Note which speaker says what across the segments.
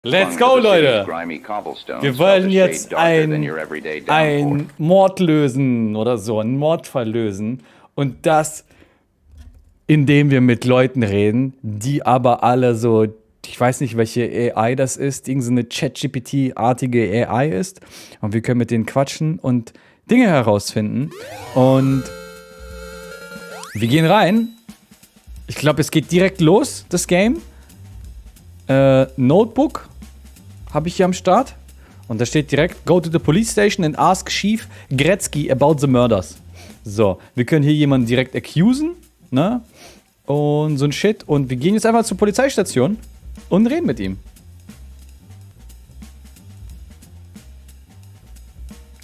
Speaker 1: Let's go, Leute! Wir wollen jetzt ein Mord lösen oder so, einen Mordfall lösen. Und das, indem wir mit Leuten reden, die aber alle so, ich weiß nicht, welche AI das ist, irgendeine ChatGPT-artige AI ist. Und wir können mit denen quatschen und Dinge herausfinden. Und wir gehen rein. Ich glaube, es geht direkt los, das Game. Notebook habe ich hier am Start. Und da steht direkt, go to the police station and ask Chief Gretzky about the murders. So, wir können hier jemanden direkt accusen, ne? Und so ein Shit. Und wir gehen jetzt einfach zur Polizeistation und reden mit ihm.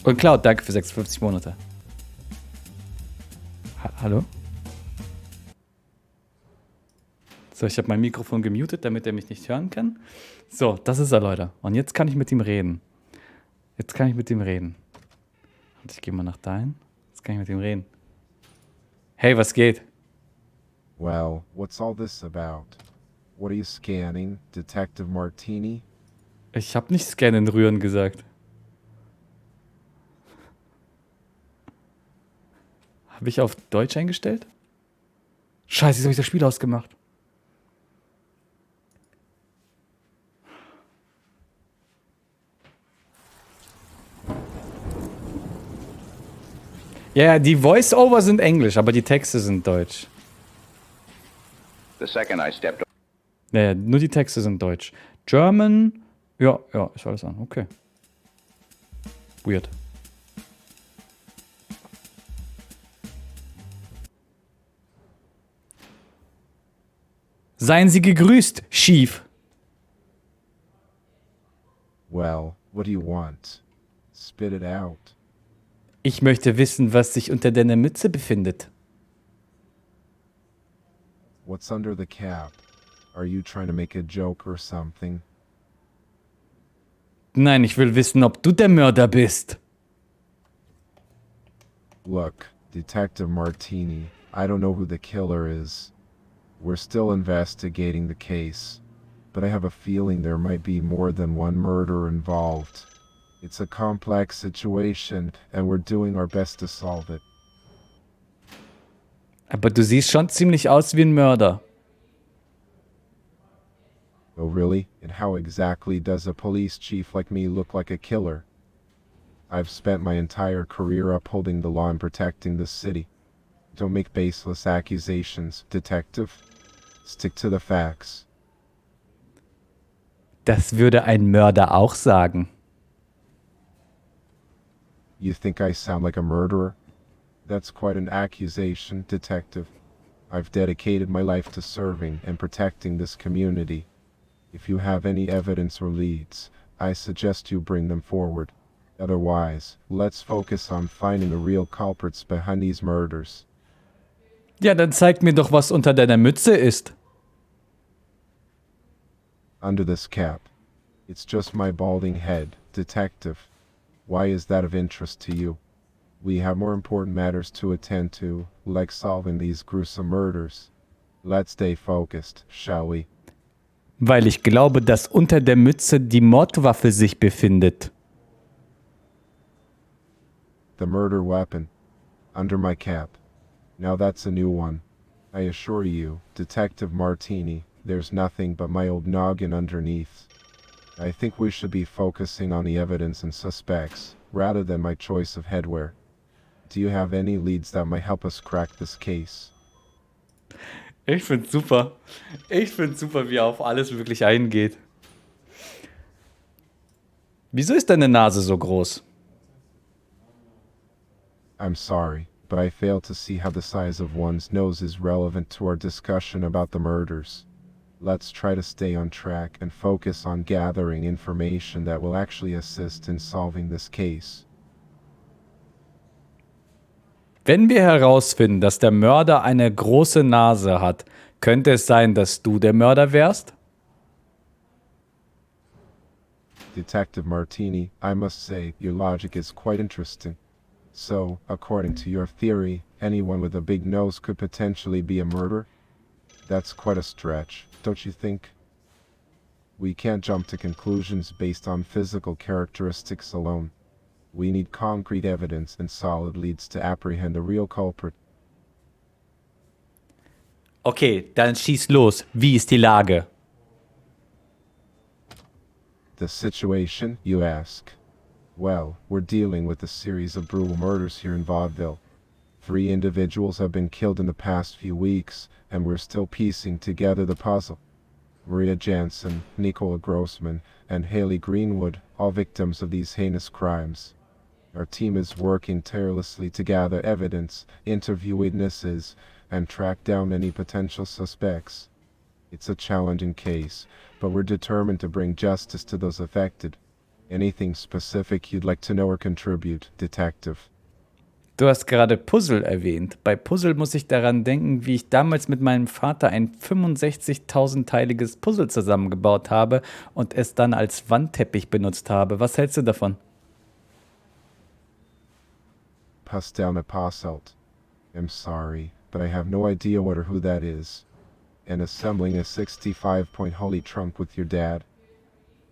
Speaker 1: Und Cloud, danke für 56 Monate. Hallo? So, ich habe mein Mikrofon gemutet, damit er mich nicht hören kann. So, das ist er, Leute. Und jetzt kann ich mit ihm reden. Und ich gehe mal nach dahin. Jetzt kann ich mit ihm reden. Hey, was geht?
Speaker 2: Well, what's all this about? What are you scanning, Detective Martini?
Speaker 1: Ich habe nicht scannen, rühren gesagt. Habe ich auf Deutsch eingestellt? Scheiße, jetzt habe ich das Spiel ausgemacht. Ja, die Voice-Over sind Englisch, aber die Texte sind Deutsch. Ja, nur die Texte sind Deutsch. German, ja, ich alles an, okay. Weird. Seien Sie gegrüßt, Chief.
Speaker 2: Well, what do you want? Spit it out.
Speaker 1: Ich möchte wissen, was sich unter deiner Mütze befindet.
Speaker 2: What's under the cap? Are you trying to make a joke or something?
Speaker 1: Nein, ich will wissen, ob du der Mörder bist.
Speaker 2: Look, Detective Martini, I don't know who the killer is. We're still investigating the case, but I have a feeling there might be more than one murder involved. It's a complex situation, and we're doing our best to solve it.
Speaker 1: Aber du siehst schon ziemlich aus wie ein Mörder.
Speaker 2: Oh really? And how exactly does a police chief like me look like a killer? I've spent my entire career upholding the law and protecting the city. Don't make baseless accusations, detective. Stick to the facts.
Speaker 1: Das würde ein Mörder auch sagen.
Speaker 2: You think I sound like a murderer? That's quite an accusation, detective. I've dedicated my life to serving and protecting this community. If you have any evidence or leads, I suggest you bring them forward. Otherwise, let's focus on finding the real culprits behind these murders.
Speaker 1: Ja, dann zeig mir doch, was unter deiner Mütze ist.
Speaker 2: Under this cap. It's just my balding head, detective. Why is that of interest to you? We have more important matters to attend to, like solving these gruesome murders. Let's stay focused, shall we?
Speaker 1: Weil ich glaube, dass unter der Mütze die Mordwaffe sich befindet.
Speaker 2: The murder weapon. Under my cap. Now that's a new one. I assure you, Detective Martini, there's nothing but my old noggin underneath. I think we should be focusing on the evidence and suspects, rather than my choice of headwear. Do you have any leads that might help us crack this case?
Speaker 1: Ich find's super. Wie er auf alles wirklich eingeht. Wieso ist deine Nase so groß?
Speaker 2: I'm sorry, but I fail to see how the size of one's nose is relevant to our discussion about the murders. Let's try to stay on track and focus on gathering information that will actually assist in solving this case.
Speaker 1: Wenn wir herausfinden, dass der Mörder eine große Nase hat, könnte es sein, dass du der Mörder wärst?
Speaker 2: Detective Martini, I must say, your logic is quite interesting. So, according to your theory, anyone with a big nose could potentially be a murderer? That's quite a stretch, don't you think? We can't jump to conclusions based on physical characteristics alone. We need concrete evidence and solid leads to apprehend a real culprit.
Speaker 1: Okay, dann schieß los. Wie ist die Lage?
Speaker 2: The situation, you ask? Well, we're dealing with a series of brutal murders here in Vaudeville. 3 individuals have been killed in the past few weeks, and we're still piecing together the puzzle. Maria Jansen, Nicola Grossman, and Haley Greenwood, all victims of these heinous crimes. Our team is working tirelessly to gather evidence, interview witnesses, and track down any potential suspects. It's a challenging case, but we're determined to bring justice to those affected. Anything specific you'd like to know or contribute, Detective?
Speaker 1: Du hast gerade Puzzle erwähnt. Bei Puzzle muss ich daran denken, wie ich damals mit meinem Vater ein 65.000-teiliges Puzzle zusammengebaut habe und es dann als Wandteppich benutzt habe. Was hältst du davon?
Speaker 2: Pastel Passelt. I'm sorry, but I have no idea what or who that is. And assembling a 65-point holy trunk with your dad?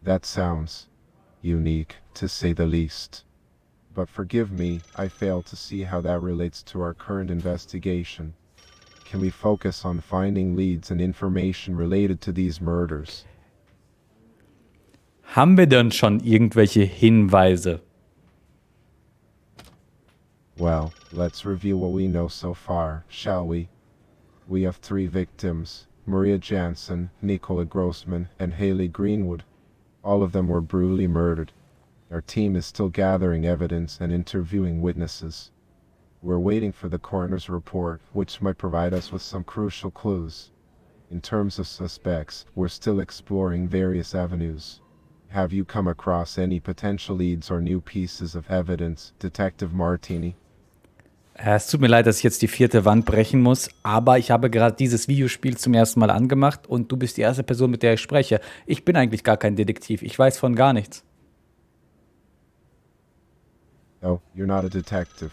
Speaker 2: That sounds unique, to say the least. But forgive me, I fail to see how that relates to our current investigation. Can we focus on finding leads and information related to these murders?
Speaker 1: Haben wir denn schon irgendwelche Hinweise?
Speaker 2: Well, let's review what we know so far, shall we? We have 3 victims, Maria Jansen, Nicola Grossman, and Haley Greenwood. All of them were brutally murdered. Our team is still gathering evidence and interviewing witnesses. We're waiting for the coroner's report, which might provide us with some crucial clues. In terms of suspects, we're still exploring various avenues. Have you come across any potential leads or new pieces of evidence, Detective Martini?
Speaker 1: Es tut mir leid, dass ich jetzt die 4. Wand brechen muss, aber ich habe gerade dieses Videospiel zum ersten Mal angemacht und du bist die erste Person, mit der ich spreche. Ich bin eigentlich gar kein Detektiv, ich weiß von gar nichts.
Speaker 2: Oh, you're not a detective.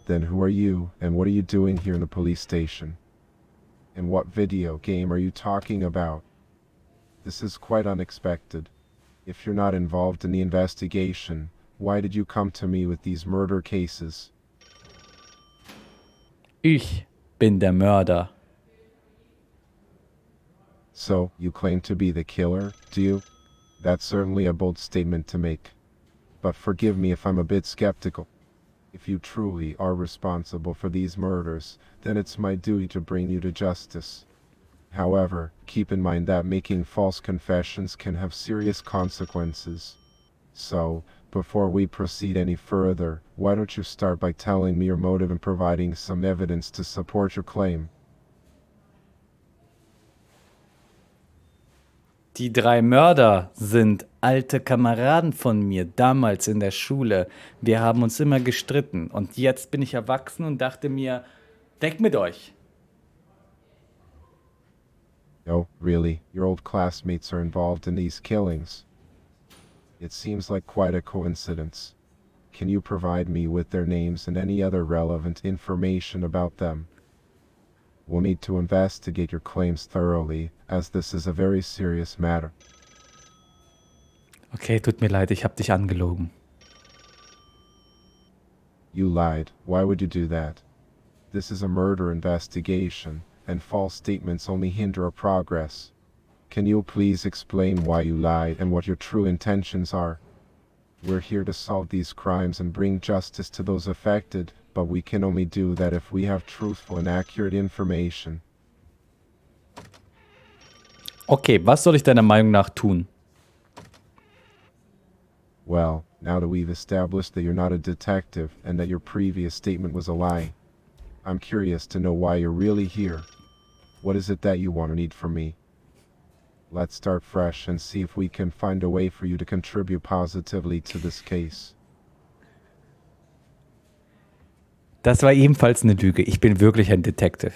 Speaker 2: Then who are you, and what are you doing here in the police station? And what video game are you talking about? This is quite unexpected. If you're not involved in the investigation, why did you come to me with these murder cases?
Speaker 1: Ich bin der Mörder.
Speaker 2: So, you claim to be the killer, do you? That's certainly a bold statement to make. But forgive me if I'm a bit skeptical. If you truly are responsible for these murders, then it's my duty to bring you to justice. However, keep in mind that making false confessions can have serious consequences. So, before we proceed any further, why don't you start by telling me your motive and providing some evidence to support your claim?
Speaker 1: Die 3 Mörder sind alte Kameraden von mir, damals in der Schule. Wir haben uns immer gestritten und jetzt bin ich erwachsen und dachte mir, weg mit euch.
Speaker 2: Oh, really? Your old classmates are involved in these killings? It seems like quite a coincidence. Can you provide me with their names and any other relevant information about them? We'll need to investigate your claims thoroughly, as this is a very serious matter.
Speaker 1: Okay, tut mir leid, ich habe dich angelogen.
Speaker 2: You lied. Why would you do that? This is a murder investigation, and false statements only hinder our progress. Can you please explain why you lied and what your true intentions are? We're here to solve these crimes and bring justice to those affected, but we can only do that if we have truthful and accurate information.
Speaker 1: Okay, was soll ich deiner Meinung nach tun?
Speaker 2: Well, now that we've established that you're not a detective and that your previous statement was a lie, I'm curious to know why you're really here. What is it that you want or need from me? Let's start fresh and see if we can find a way for you to contribute positively to this case.
Speaker 1: Das war ebenfalls eine Lüge. Ich bin wirklich ein Detective.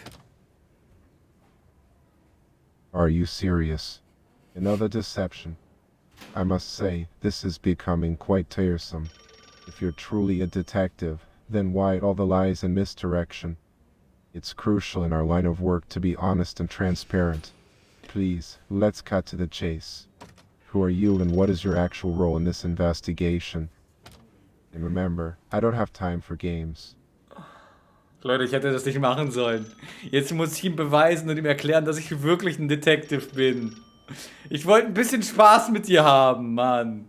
Speaker 2: Are you serious? Another deception. I must say, this is becoming quite tiresome. If you're truly a detective, then why all the lies and misdirection? It's crucial in our line of work to be honest and transparent. Please, let's cut to the chase. Who are you and what is your actual role in this investigation? And remember, I don't have time for games.
Speaker 1: Leute, ich hätte das nicht machen sollen. Jetzt muss ich ihm beweisen und ihm erklären, dass ich wirklich ein Detective bin. Ich wollte ein bisschen Spaß mit dir haben, Mann.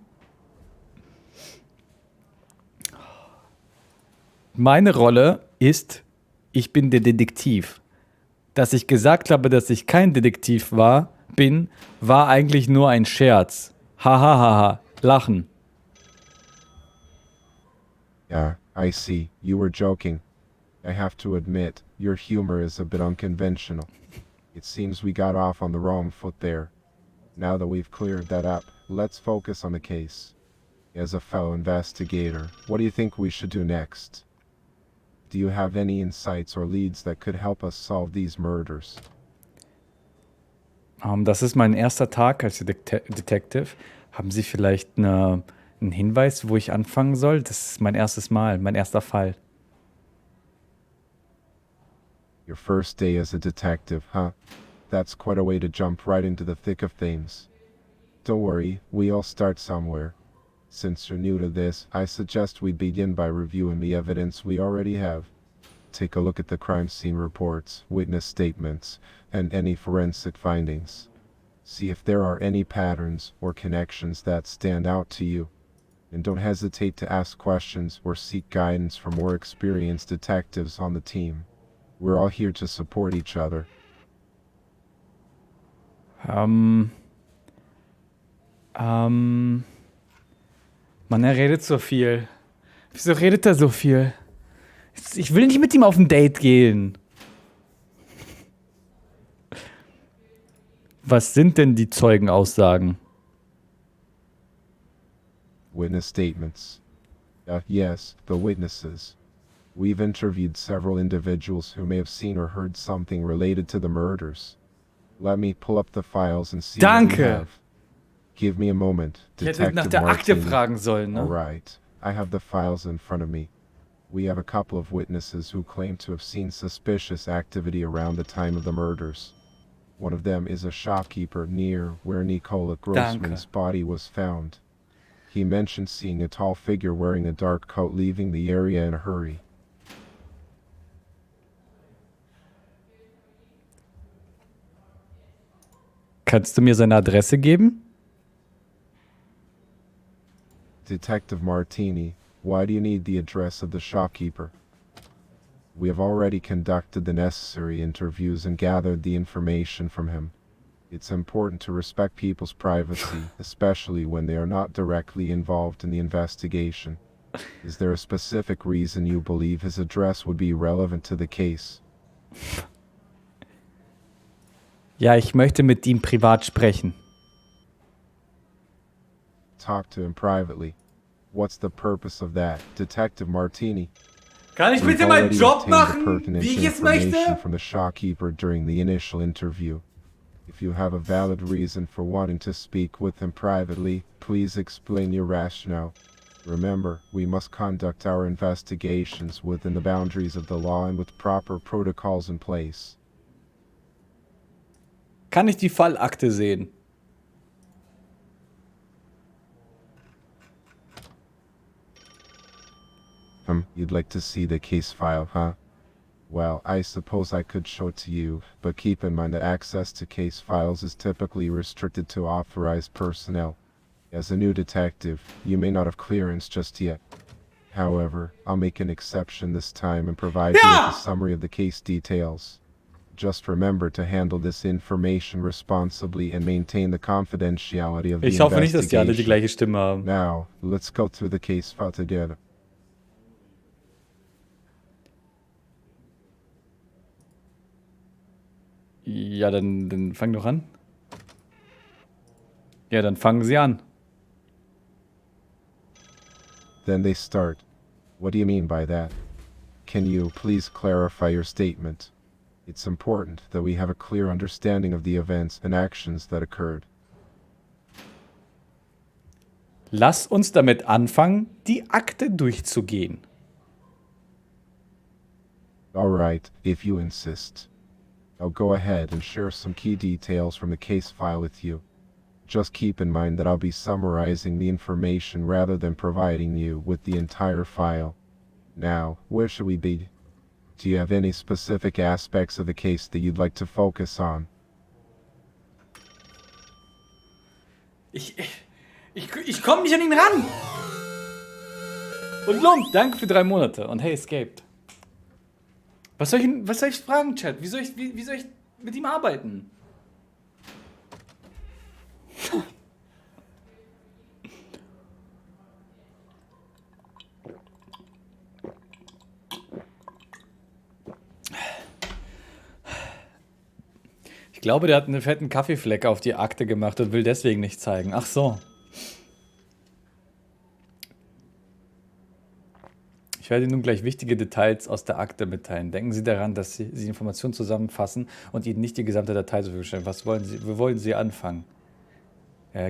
Speaker 1: Meine Rolle ist, ich bin der Detektiv. Dass ich gesagt habe, dass ich kein Detektiv bin, war eigentlich nur ein Scherz. Hahaha, lachen.
Speaker 2: Yeah, I see. You were joking. I have to admit, your humor is a bit unconventional. It seems we got off on the wrong foot there. Now that we've cleared that up, let's focus on the case. As a fellow investigator, what do you think we should do next? Do you have any insights or leads that could help us solve these murders?
Speaker 1: Das ist mein erster Tag als Detective. Haben Sie vielleicht einen Hinweis, wo ich anfangen soll? Das ist mein erstes Mal, mein erster Fall.
Speaker 2: Your first day as a detective, huh? That's quite a way to jump right into the thick of things. Don't worry, we all start somewhere. Since you're new to this, I suggest we begin by reviewing the evidence we already have. Take a look at the crime scene reports, witness statements, and any forensic findings. See if there are any patterns or connections that stand out to you. And don't hesitate to ask questions or seek guidance from more experienced detectives on the team. We're all here to support each other.
Speaker 1: Mann, er redet so viel. Wieso redet er so viel? Ich will nicht mit ihm auf ein Date gehen. Was sind denn die Zeugenaussagen?
Speaker 2: Witness statements. Yes, the witnesses. We've interviewed several individuals who may have seen or heard something related to the murders. Let me pull up the files and see what we have. Give me a moment,
Speaker 1: Ich hätte nach der Akte fragen sollen, ne?
Speaker 2: All right, I have the files in front of me. We have a couple of witnesses who claim to have seen suspicious activity around the time of the murders. One of them is a shopkeeper near where Nicola Grossman's body was found. He mentioned seeing a tall figure wearing a dark coat leaving the area in a hurry.
Speaker 1: Kannst du mir seine Adresse geben?
Speaker 2: Detective Martini, why do you need the address of the shopkeeper? We have already conducted the necessary interviews and gathered the information from him. It's important to respect people's privacy, especially when they are not directly involved in the investigation. Is there a specific reason you believe his address would be relevant to the case?
Speaker 1: Ja, ich möchte mit ihm privat sprechen.
Speaker 2: Talk to him privately. What's the purpose of that, Detective Martini?
Speaker 1: Kann ich bitte meinen Job machen, wie ich es möchte?
Speaker 2: From the shopkeeper during the initial interview. If you have a valid reason for wanting to speak with him privately, please explain your rationale. Remember, we must conduct our investigations within the boundaries of the law and with proper protocols in place.
Speaker 1: Kann ich die Fallakte sehen?
Speaker 2: You'd like to see the case file, huh? Well, I suppose I could show it to you, but keep in mind that access to case files is typically restricted to authorized personnel. As a new detective, you may not have clearance just yet. However, I'll make an exception this time and provide you with a summary of the case details. Just remember to handle this information responsibly and maintain the confidentiality of the investigation.
Speaker 1: Ich hoffe nicht, dass die alle die gleiche Stimme haben.
Speaker 2: Now, let's go through the case file together.
Speaker 1: Ja, dann fang doch an. Ja, dann fangen Sie an.
Speaker 2: Then they start. What do you mean by that? Can you please clarify your statement? It's important that we have a clear understanding of the events and actions that occurred.
Speaker 1: Lass uns damit anfangen, die Akte durchzugehen.
Speaker 2: All right, if you insist. I'll go ahead and share some key details from the case file with you. Just keep in mind that I'll be summarizing the information rather than providing you with the entire file. Now, where should we be? Do you have any specific aspects of the case that you'd like to focus on?
Speaker 1: Ich komme nicht an ihn ran! Und Lump, danke für 3 Monate. Und hey, escaped. Was soll ich fragen, Chat? Wie soll ich mit ihm arbeiten? Ich glaube, der hat einen fetten Kaffeefleck auf die Akte gemacht und will deswegen nicht zeigen. Ach so. Ich werde Ihnen nun gleich wichtige Details aus der Akte mitteilen. Denken Sie daran, dass Sie Informationen zusammenfassen und Ihnen nicht die gesamte Datei zur Verfügung stellen. Wo wollen Sie anfangen?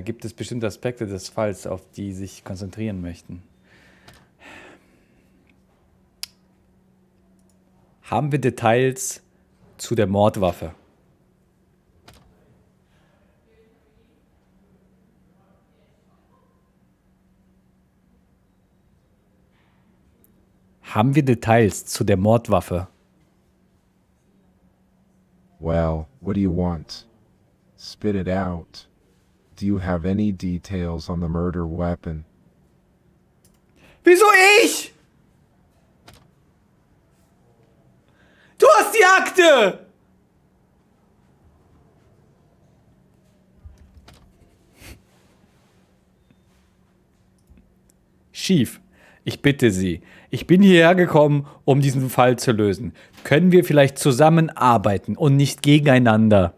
Speaker 1: Gibt es bestimmte Aspekte des Falls, auf die Sie sich konzentrieren möchten? Haben wir Details zu der Mordwaffe? Haben wir Details zu der Mordwaffe?
Speaker 2: Well, what do you want? Spit it out. Do you have any details on the murder weapon?
Speaker 1: Wieso ich? Du hast die Akte! Schief. Ich bitte Sie, ich bin hierher gekommen, um diesen Fall zu lösen. Können wir vielleicht zusammenarbeiten und nicht gegeneinander?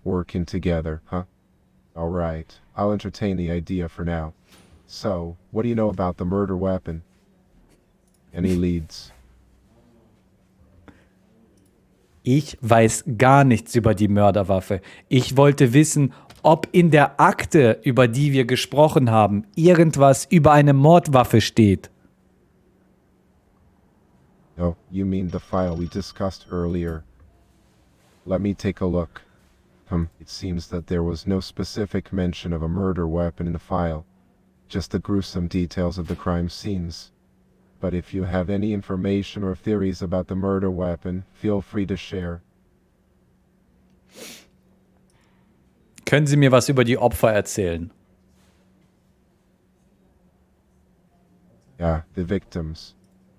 Speaker 2: Working together, huh? All right, I'll entertain the idea for now. So, what do you know about the murder weapon? Any leads?
Speaker 1: Ich weiß gar nichts über die Mörderwaffe. Ich wollte wissen, ob in der Akte, über die wir gesprochen haben, irgendwas über eine Mordwaffe steht.
Speaker 2: Oh, you mean the file we discussed earlier. Let me take a look. It seems that there was no specific mention of a murder weapon in the file, just the gruesome details of the crime scenes. But if you have any information or theories about the murder weapon, feel free to share.
Speaker 1: Können Sie mir was über die Opfer erzählen?
Speaker 2: Yeah, the victims.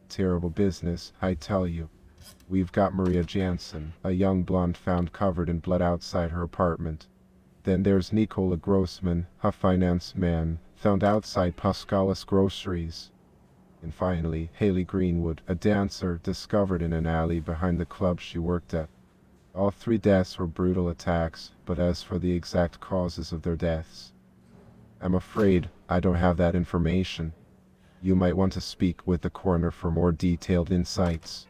Speaker 2: Terrible business, I tell you. We've got Maria Jansen, a young blonde found covered in blood outside her apartment. Then there's Nicola Grossman, a finance man, found outside Pascalis Groceries. And finally, Haley Greenwood, a dancer discovered in an alley behind the club she worked at. All 3 deaths were brutal attacks, but as for the exact causes of their deaths, I'm afraid I don't have that information. You might want to speak with the coroner for more detailed insights.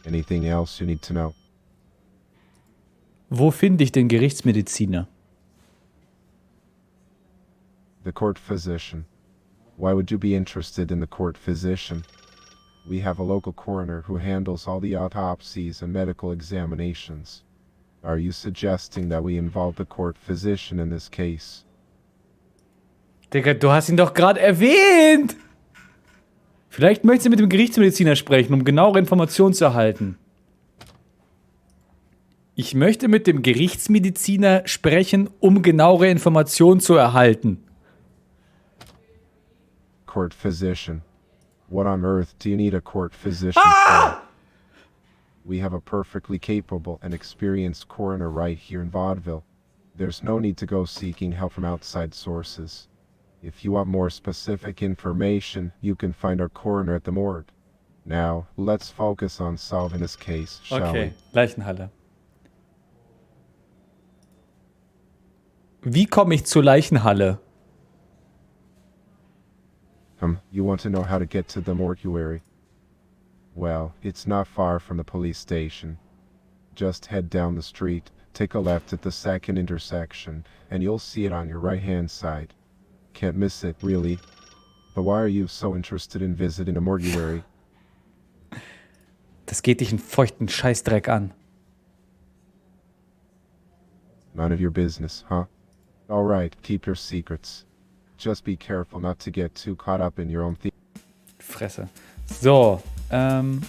Speaker 2: Anything else you need to know?
Speaker 1: Wo finde ich den Gerichtsmediziner?
Speaker 2: The court physician. Why would you be interested in the court physician? We have a local coroner who handles all the autopsies and medical examinations. Are you suggesting that we involve the court physician in this case?
Speaker 1: Digga, du hast ihn doch gerade erwähnt! Vielleicht möchtest du mit dem Gerichtsmediziner sprechen, um genauere Informationen zu erhalten. Ich möchte mit dem Gerichtsmediziner sprechen, um genauere Informationen zu erhalten.
Speaker 2: Court physician. What on earth do you need a court physician for? We have a perfectly capable and experienced coroner right here in Vaudeville. There's no need to go seeking help from outside sources. If you want more specific information, you can find our coroner at the morgue. Now, let's focus on solving this case, shall
Speaker 1: Okay, Leichenhalle. Wie komme ich zur Leichenhalle?
Speaker 2: You want to know how to get to the mortuary? Well, it's not far from the police station. Just head down the street, take a left at the second intersection, and you'll see it on your right-hand side. Can't miss it, really. But why are you so interested in visiting a mortuary?
Speaker 1: Das geht dich einen feuchten Scheißdreck an.
Speaker 2: None of your business, huh? Alright, keep your secrets. Just be careful not to get too caught up in your own thing.
Speaker 1: Fresse. So, kann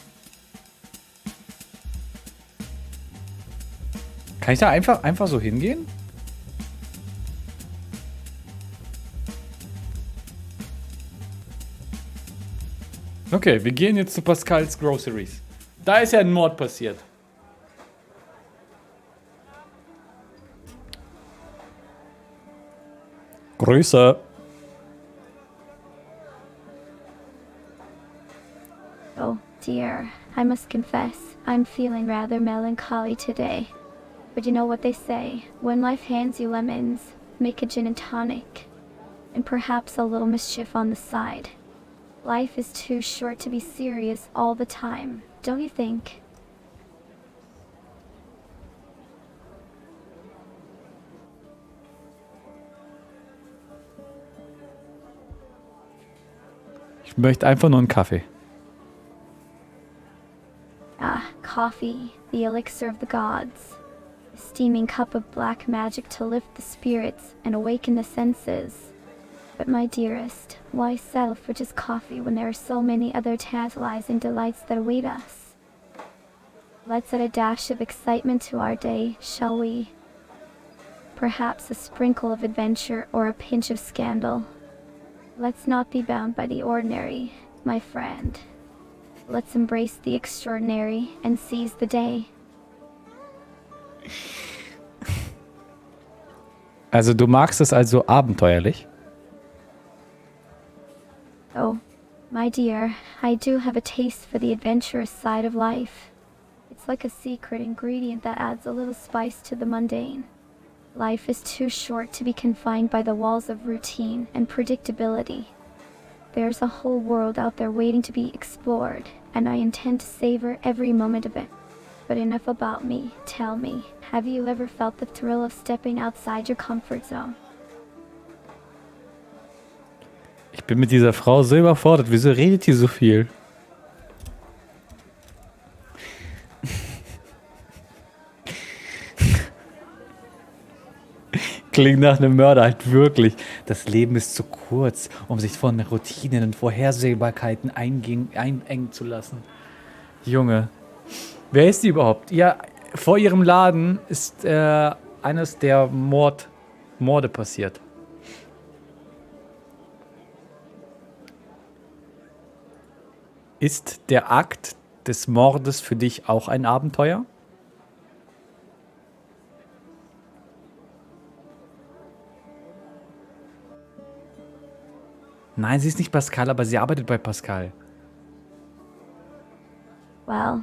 Speaker 1: ich da einfach so hingehen? Okay, wir gehen jetzt zu Pascals Groceries. Da ist ja ein Mord passiert. Grüße.
Speaker 3: Oh, dear. I must confess, I'm feeling rather melancholy today. But you know what they say, when life hands you lemons, make a gin and tonic. And perhaps a little mischief on the side. Life is too short to be serious all the time, don't you think?
Speaker 1: Ich möchte einfach nur einen Kaffee.
Speaker 3: Ah, coffee, the elixir of the gods. A steaming cup of black magic to lift the spirits and awaken the senses. But my dearest, why settle for just coffee when there are so many other tantalizing delights that await us? Let's add a dash of excitement to our day, shall we? Perhaps a sprinkle of adventure or a pinch of scandal. Let's not be bound by the ordinary, my friend. Let's embrace the extraordinary and seize the day.
Speaker 1: Also du magst es also abenteuerlich?
Speaker 3: Oh, my dear, I do have a taste for the adventurous side of life. It's like a secret ingredient that adds a little spice to the mundane. Life is too short to be confined by the walls of routine and predictability. There's a whole world out there waiting to be explored, and I intend to savor every moment of it. But enough about me. Tell me, have you ever felt the thrill of stepping outside your comfort zone?
Speaker 1: Ich bin mit dieser Frau so überfordert. Wieso redet die so viel? Klingt nach einem Mörder, halt wirklich. Das Leben ist zu kurz, um sich von Routinen und Vorhersehbarkeiten einengen zu lassen. Junge, wer ist die überhaupt? Ja, vor ihrem Laden ist eines der Morde passiert. Ist der Akt des Mordes für dich auch ein Abenteuer? Nein, sie ist nicht Pascal, aber sie arbeitet bei Pascal.
Speaker 3: Well,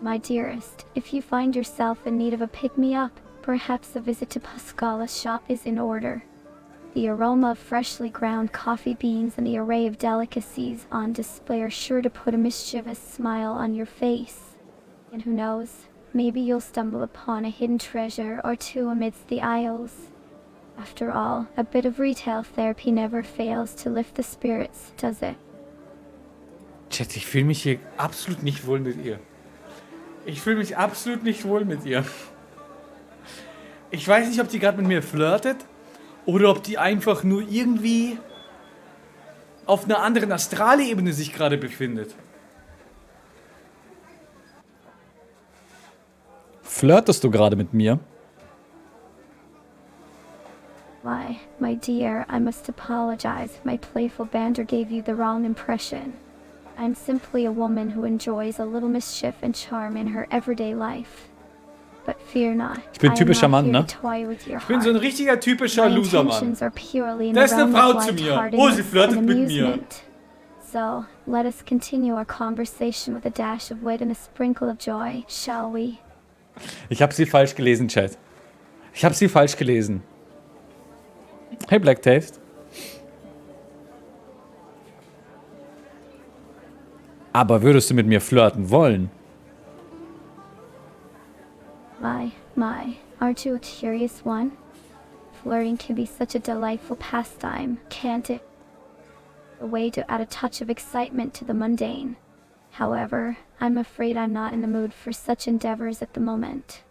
Speaker 3: my dearest, if you find yourself in need of a pick-me-up, perhaps a visit to Pascala's shop is in order. The aroma of freshly ground coffee beans and the array of delicacies on display are sure to put a mischievous smile on your face. And who knows, maybe you'll stumble upon a hidden treasure or two amidst the aisles. After all, a bit of retail therapy never fails to lift the spirits, does it?
Speaker 1: Chat, ich fühle mich hier absolut nicht wohl mit ihr. Ich fühle mich absolut nicht wohl mit ihr. Ich weiß nicht, ob die gerade mit mir flirtet oder ob die einfach nur irgendwie auf einer anderen Astralebene sich gerade befindet. Flirtest du gerade mit mir?
Speaker 3: Why, my dear, I must apologize. My playful banter gave you the wrong impression. I'm simply a woman who enjoys a little mischief and charm in her everyday life. But fear not.
Speaker 1: Ich bin typischer Mann, ne?
Speaker 3: Ich
Speaker 1: bin so ein richtiger typischer Losermann. Da ist eine Frau zu mir. Oh, sie flirtet mit mir.
Speaker 3: So, let us continue our conversation with a dash of wit and a sprinkle of joy, shall we?
Speaker 1: Ich habe sie falsch gelesen, Chat. Ich habe sie falsch gelesen. Hey, Black Taste. Aber würdest du mit mir flirten wollen?
Speaker 3: My, aren't you a curious one? Flirting can be such a delightful pastime, can't it? A way to add a touch of excitement to the mundane. However, I'm afraid I'm not in the mood for such endeavors at the moment.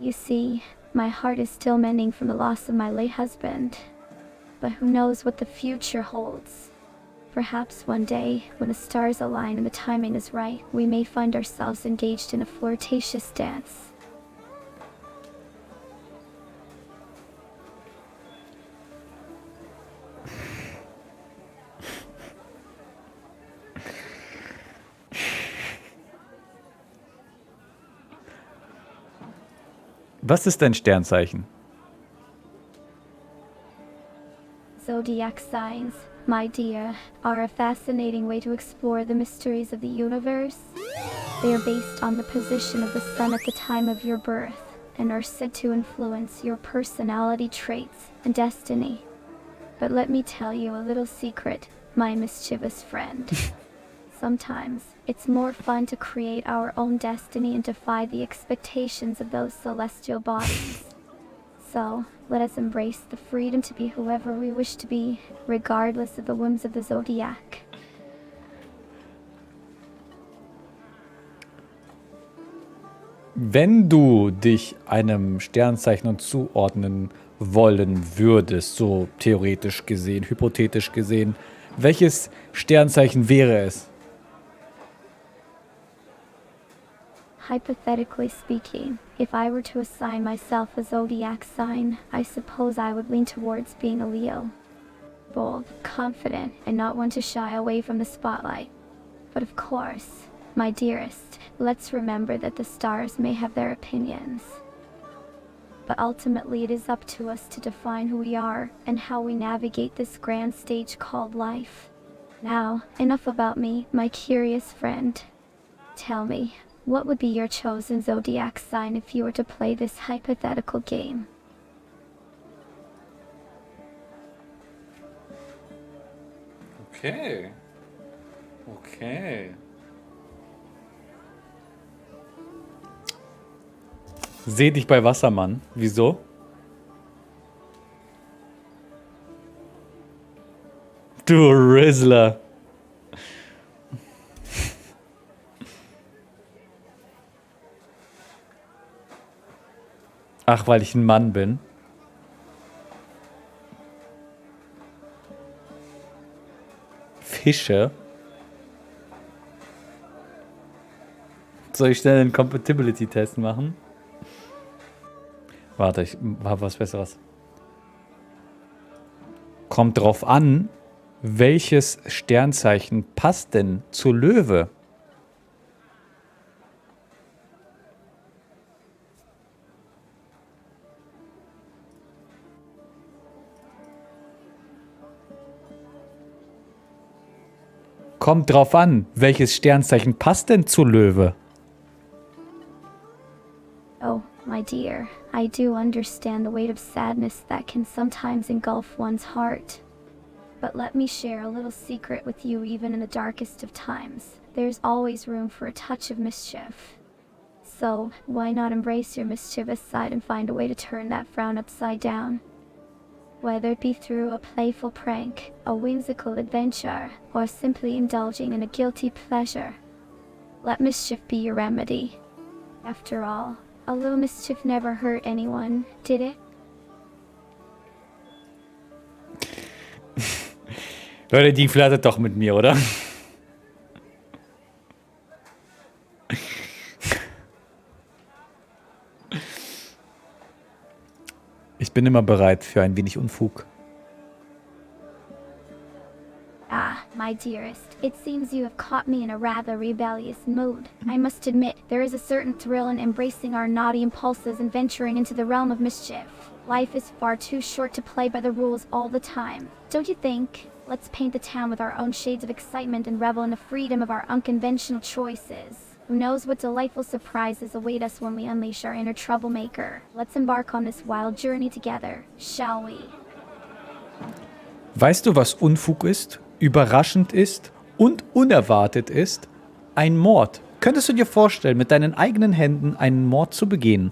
Speaker 3: You see, My heart is still mending from the loss of my late husband. But who knows what the future holds? Perhaps one day, when the stars align and the timing is right, we may find ourselves engaged in a flirtatious dance.
Speaker 1: Was ist dein Sternzeichen?
Speaker 3: Zodiac signs, my dear, are a fascinating way to explore the mysteries of the universe. They are based on the position of the sun at the time of your birth and are said to influence your personality traits and destiny. But let me tell you a little secret, my mischievous friend. Sometimes, it's more fun to create our own destiny and defy the expectations of those celestial bodies. So, let us embrace the freedom to be whoever we wish to be, regardless of the whims of the Zodiac.
Speaker 1: Wenn du dich einem Sternzeichen zuordnen wollen würdest, so theoretisch gesehen, hypothetisch gesehen, welches Sternzeichen wäre es?
Speaker 3: Hypothetically speaking, if I were to assign myself a zodiac sign, I suppose I would lean towards being a Leo. Bold, confident, and not one to shy away from the spotlight. But of course, my dearest, let's remember that the stars may have their opinions. But ultimately it is up to us to define who we are and how we navigate this grand stage called life. Now, enough about me, my curious friend. Tell me, what would be your chosen zodiac sign if you were to play this hypothetical game?
Speaker 1: Okay. Okay. Seh dich bei Wassermann. Wieso? Du Rizzler. Ach, weil ich ein Mann bin. Fische. Soll ich schnell einen Compatibility-Test machen? Warte, ich habe was Besseres. Kommt drauf an, welches Sternzeichen passt denn zur Löwe? Kommt drauf an, welches Sternzeichen passt denn zu Löwe?
Speaker 3: Oh, my dear, I do understand the weight of sadness that can sometimes engulf one's heart. But let me share a little secret with you even in the darkest of times. There's always room for a touch of mischief. So, why not embrace your mischievous side and find a way to turn that frown upside down? Whether it be through a playful prank, a whimsical adventure, or simply indulging in a guilty pleasure. Let mischief be your remedy. After all, a little mischief never hurt anyone, did it?
Speaker 1: Leute, die flirtet doch mit mir, oder? Ich bin immer bereit für ein wenig Unfug.
Speaker 3: Ah, my dearest, it seems you have caught me in a rather rebellious mood. I must admit, there is a certain thrill in embracing our naughty impulses and venturing into the realm of mischief. Life is far too short to play by the rules all the time. Don't you think? Let's paint the town with our own shades of excitement and revel in the freedom of our unconventional choices. Who knows what delightful surprises await us when we unleash our inner troublemaker. Let's embark on this wild journey together, shall we?
Speaker 1: Weißt du, was Unfug ist, überraschend ist und unerwartet ist? Ein Mord. Könntest du dir vorstellen, mit deinen eigenen Händen einen Mord zu begehen?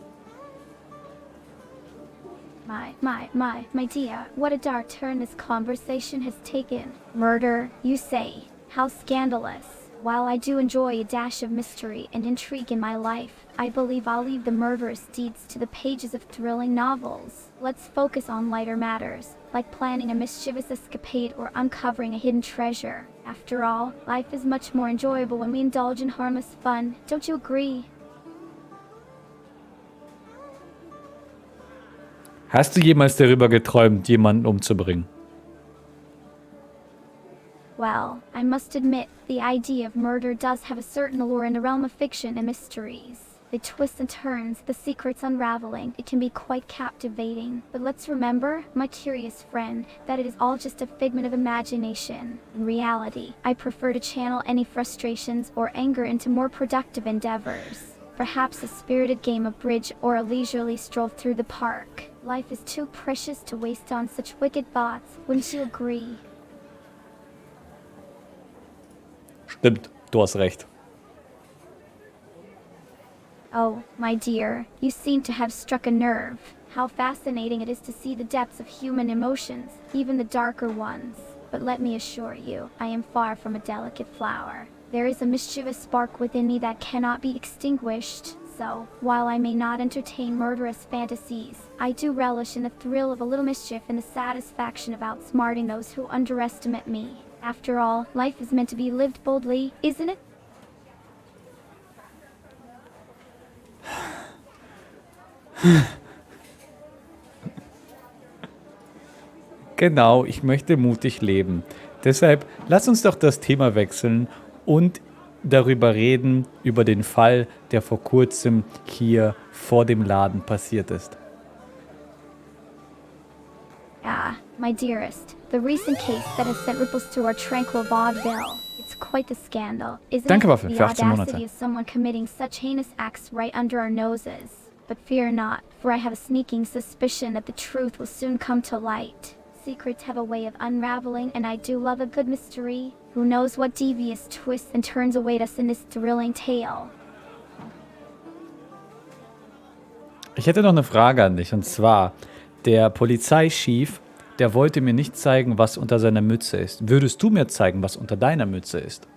Speaker 3: My dear, what a dark turn this conversation has taken. Murder, you say? How scandalous. While I do enjoy a dash of mystery and intrigue in my life, I believe I'll leave the murderous deeds to the pages of thrilling novels. Let's focus on lighter matters, like planning a mischievous escapade or uncovering a hidden treasure. After all, life is much more enjoyable when we indulge in harmless fun. Don't you agree?
Speaker 1: Hast du jemals darüber geträumt, jemanden umzubringen?
Speaker 3: Well, I must admit, the idea of murder does have a certain allure in the realm of fiction and mysteries. The twists and turns, the secrets unraveling, it can be quite captivating. But let's remember, my curious friend, that it is all just a figment of imagination. In reality, I prefer to channel any frustrations or anger into more productive endeavors. Perhaps a spirited game of bridge or a leisurely stroll through the park. Life is too precious to waste on such wicked thoughts, wouldn't you agree?
Speaker 1: Stimmt, du hast recht.
Speaker 3: Oh, my dear, you seem to have struck a nerve. How fascinating it is to see the depths of human emotions, even the darker ones. But let me assure you, I am far from a delicate flower. There is a mischievous spark within me that cannot be extinguished. So, while I may not entertain murderous fantasies, I do relish in the thrill of a little mischief and the satisfaction of outsmarting those who underestimate me. After all, life is meant to be lived boldly, isn't it?
Speaker 1: Genau, ich möchte mutig leben. Deshalb lass uns doch das Thema wechseln und darüber reden, über den Fall, der vor kurzem hier vor dem Laden passiert ist.
Speaker 3: Ah, my dearest, the recent case that has sent ripples through our tranquil vaudeville. It's quite the scandal, isn't
Speaker 1: Danke,
Speaker 3: it?
Speaker 1: Waffe,
Speaker 3: The
Speaker 1: für 18
Speaker 3: audacity
Speaker 1: Monate.
Speaker 3: of someone committing such heinous acts right under our noses. But fear not, for I have a sneaking suspicion that the truth will soon come to light. Secrets have a way of unraveling, and I do love a good mystery. Who knows what devious twists and turns await us in this thrilling tale?
Speaker 1: Ich hätte noch eine Frage an dich, und zwar, der Polizeichef, der wollte mir nicht zeigen, was unter seiner Mütze ist. Würdest du mir zeigen, was unter deiner Mütze ist?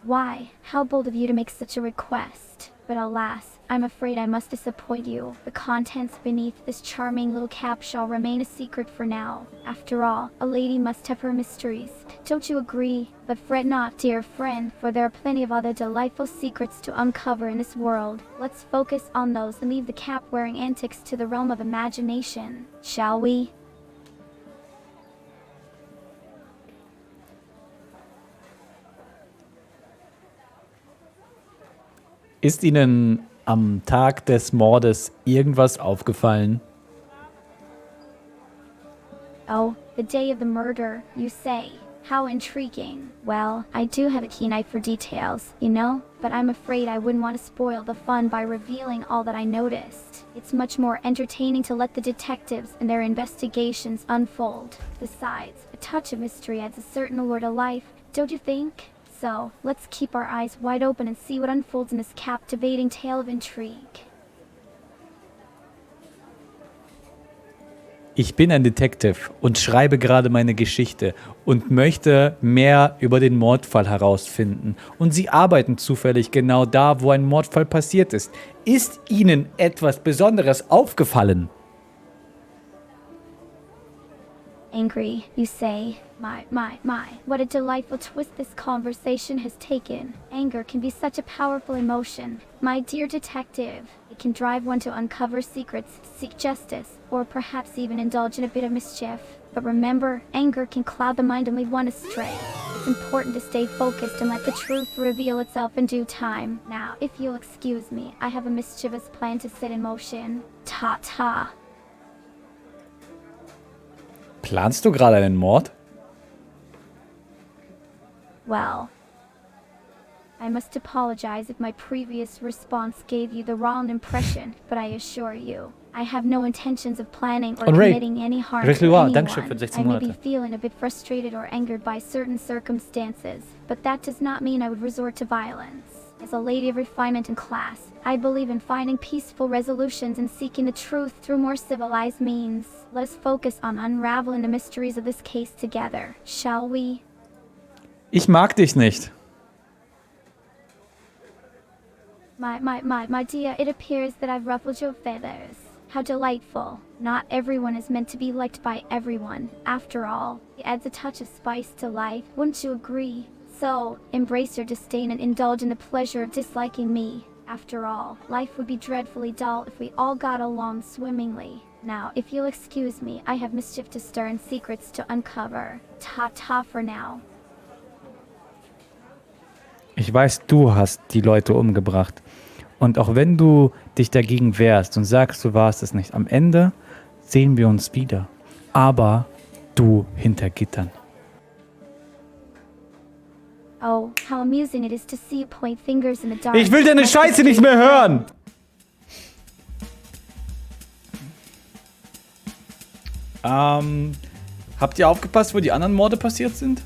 Speaker 3: Why? How bold of you to make such a request. But alas, I'm afraid I must disappoint you. The contents beneath this charming little cap shall remain a secret for now. After all, a lady must have her mysteries. Don't you agree? But fret not, dear friend, for there are plenty of other delightful secrets to uncover in this world. Let's focus on those and leave the cap-wearing antics to the realm of imagination. Shall we?
Speaker 1: Ist Ihnen am Tag des Mordes irgendwas aufgefallen?
Speaker 3: Oh, the day of the murder, you say? How intriguing. Well, I do have a keen eye for details, you know? But I'm afraid I wouldn't want to spoil the fun by revealing all that I noticed. It's much more entertaining to let the detectives and their investigations unfold. Besides, a touch of mystery adds a certain allure to life, don't you think? So, let's keep our eyes wide open and see what unfolds in this captivating tale of intrigue.
Speaker 1: Ich bin ein Detective und schreibe gerade meine Geschichte und möchte mehr über den Mordfall herausfinden. Und Sie arbeiten zufällig genau da, wo ein Mordfall passiert ist. Ist Ihnen etwas Besonderes aufgefallen?
Speaker 3: Angry, you say? My, what a delightful twist this conversation has taken. Anger can be such a powerful emotion. My dear detective, it can drive one to uncover secrets, seek justice, or perhaps even indulge in a bit of mischief. But remember, anger can cloud the mind and lead one astray. It's important to stay focused and let the truth reveal itself in due time. Now, if you'll excuse me, I have a mischievous plan to set in motion. Ta-ta.
Speaker 1: Planst du gerade einen Mord?
Speaker 3: Well, I must apologize if my previous response gave you the wrong impression, but I assure you, I have no intentions of planning or committing any harm to anyone. I may be feeling a bit frustrated or angered by certain circumstances, but that does not mean I would resort to violence. As a lady of refinement and class, I believe in finding peaceful resolutions and seeking the truth through more civilized means. Let us focus on unraveling the mysteries of this case together, shall we?
Speaker 1: Ich mag dich nicht.
Speaker 3: My dear, it appears that I've ruffled your feathers. How delightful. Not everyone is meant to be liked by everyone. After all, it adds a touch of spice to life, wouldn't you agree? So, embrace your disdain and indulge in the pleasure of disliking me. After all, life would be dreadfully dull if we all got along swimmingly. Now, if you'll excuse me, I have mischief to stir and secrets to uncover. Ta-ta for now.
Speaker 1: Ich weiß, du hast die Leute umgebracht. Und auch wenn du dich dagegen wehrst und sagst, du warst es nicht, am Ende sehen wir uns wieder. Aber du hinter Gittern.
Speaker 3: Oh, how amusing it is to see you point fingers in the dark.
Speaker 1: Ich will deine Scheiße nicht mehr hören! Habt ihr aufgepasst, wo die anderen Morde passiert sind?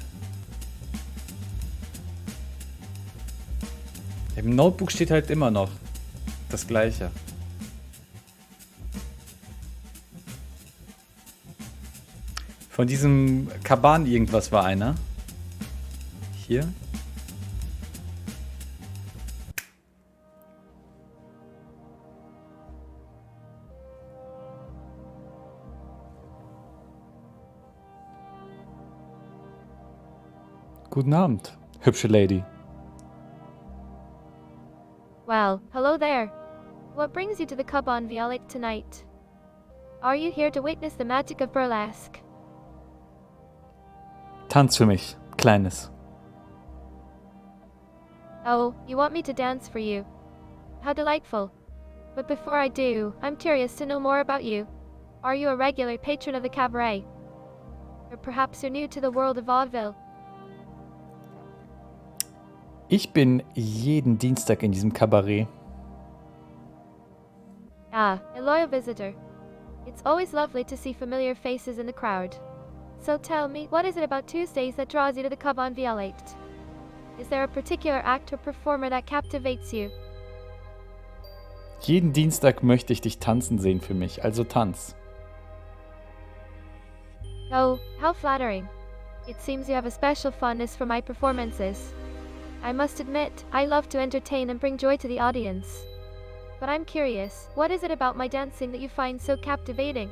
Speaker 1: Im Notebook steht halt immer noch das Gleiche. Von diesem Kaban irgendwas war einer. Hier. Guten Abend, hübsche Lady.
Speaker 4: Well, hello there. What brings you to the Caban Violet tonight? Are you here to witness the magic of burlesque?
Speaker 1: Tanz für mich, Kleines.
Speaker 4: Oh, you want me to dance for you? How delightful. But before I do, I'm curious to know more about you. Are you a regular patron of the cabaret? Or perhaps you're new to the world of vaudeville?
Speaker 1: Ich bin jeden Dienstag in diesem Kabarett.
Speaker 4: Ah, a loyal visitor. It's always lovely to see familiar faces in the crowd. So tell me, what is it about Tuesdays that draws you to the Caban Violet? Is there a particular act or performer that captivates you?
Speaker 1: Jeden Dienstag möchte ich dich tanzen sehen für mich, also tanz.
Speaker 4: Oh, how flattering. It seems you have a special fondness for my performances. I must admit, I love to entertain and bring joy to the audience. But I'm curious, what is it about my dancing that you find so captivating?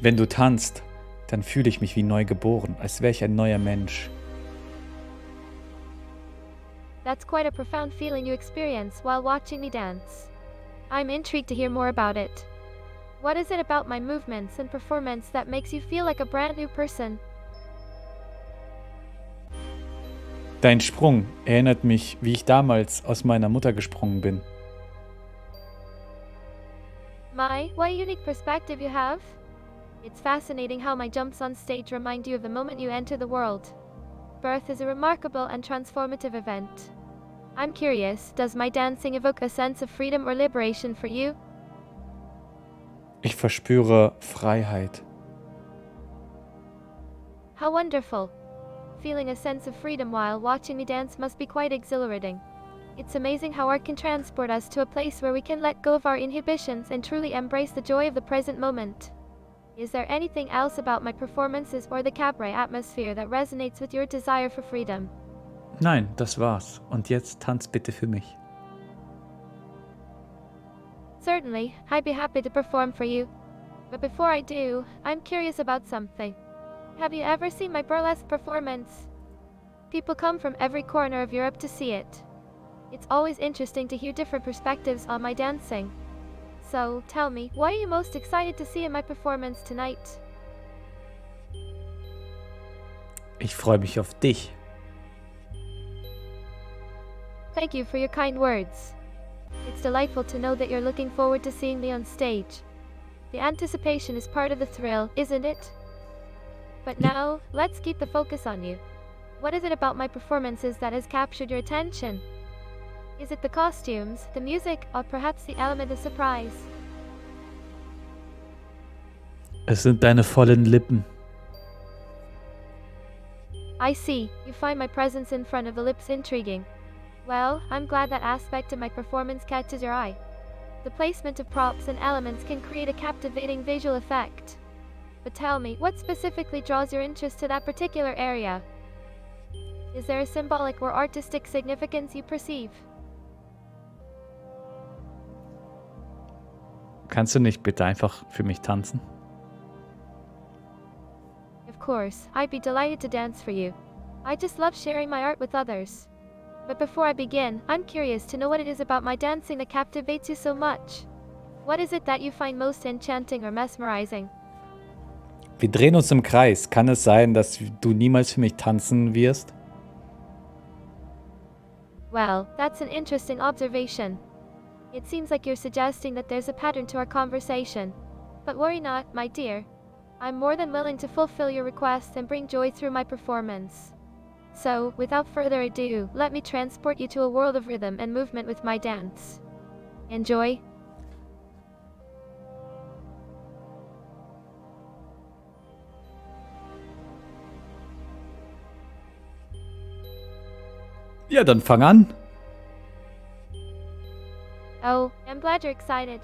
Speaker 1: Wenn du tanzt, dann fühle ich mich wie neu geboren, als wäre ich ein neuer Mensch.
Speaker 4: That's quite a profound feeling you experience while watching me dance. I'm intrigued to hear more about it. What is it about my movements and performance that makes you feel like a brand new person?
Speaker 1: Dein Sprung erinnert mich, wie ich damals aus meiner Mutter gesprungen bin.
Speaker 4: My, what a unique perspective you have. It's fascinating how my jumps on stage remind you of the moment you enter the world. Birth is a remarkable and transformative event. I'm curious, does my dancing evoke a sense of freedom or liberation for you?
Speaker 1: Ich verspüre Freiheit.
Speaker 4: How wonderful. Feeling a sense of freedom while watching me dance must be quite exhilarating. It's amazing how art can transport us to a place where we can let go of our inhibitions and truly embrace the joy of the present moment. Is there anything else about my performances or the cabaret atmosphere that resonates with your desire for freedom?
Speaker 1: Nein, das war's. Und jetzt tanz bitte für mich.
Speaker 4: Certainly, I'd be happy to perform for you. But before I do, I'm curious about something. Have you ever seen my burlesque performance? People come from every corner of Europe to see it. It's always interesting to hear different perspectives on my dancing. So, tell me, what are you most excited to see in my performance tonight?
Speaker 1: Ich freue mich auf dich.
Speaker 4: Thank you for your kind words. It's delightful to know that you're looking forward to seeing me on stage. The anticipation is part of the thrill, isn't it? But now, let's keep the focus on you. What is it about my performances that has captured your attention? Is it the costumes, the music, or perhaps the element of surprise?
Speaker 1: Es sind deine vollen Lippen.
Speaker 4: I see, you find my presence in front of the lips intriguing. Well, I'm glad that aspect of my performance catches your eye. The placement of props and elements can create a captivating visual effect. But tell me, what specifically draws your interest to that particular area? Is there a symbolic or artistic significance you perceive?
Speaker 1: Kannst du nicht bitte einfach für mich tanzen?
Speaker 4: Of course, I'd be delighted to dance for you. I just love sharing my art with others. But before I begin, I'm curious to know what it is about my dancing that captivates you so much. What is it that you find most enchanting or mesmerizing?
Speaker 1: Wir drehen uns im Kreis. Kann es sein, dass du niemals für mich tanzen wirst?
Speaker 4: Well, that's an interesting observation. It seems like you're suggesting that there's a pattern to our conversation. But worry not, my dear. I'm more than willing to fulfill your request and bring joy through my performance. So, without further ado, let me transport you to a world of rhythm and movement with my dance. Enjoy.
Speaker 1: Ja, dann fang an.
Speaker 4: Oh, I'm glad you're excited.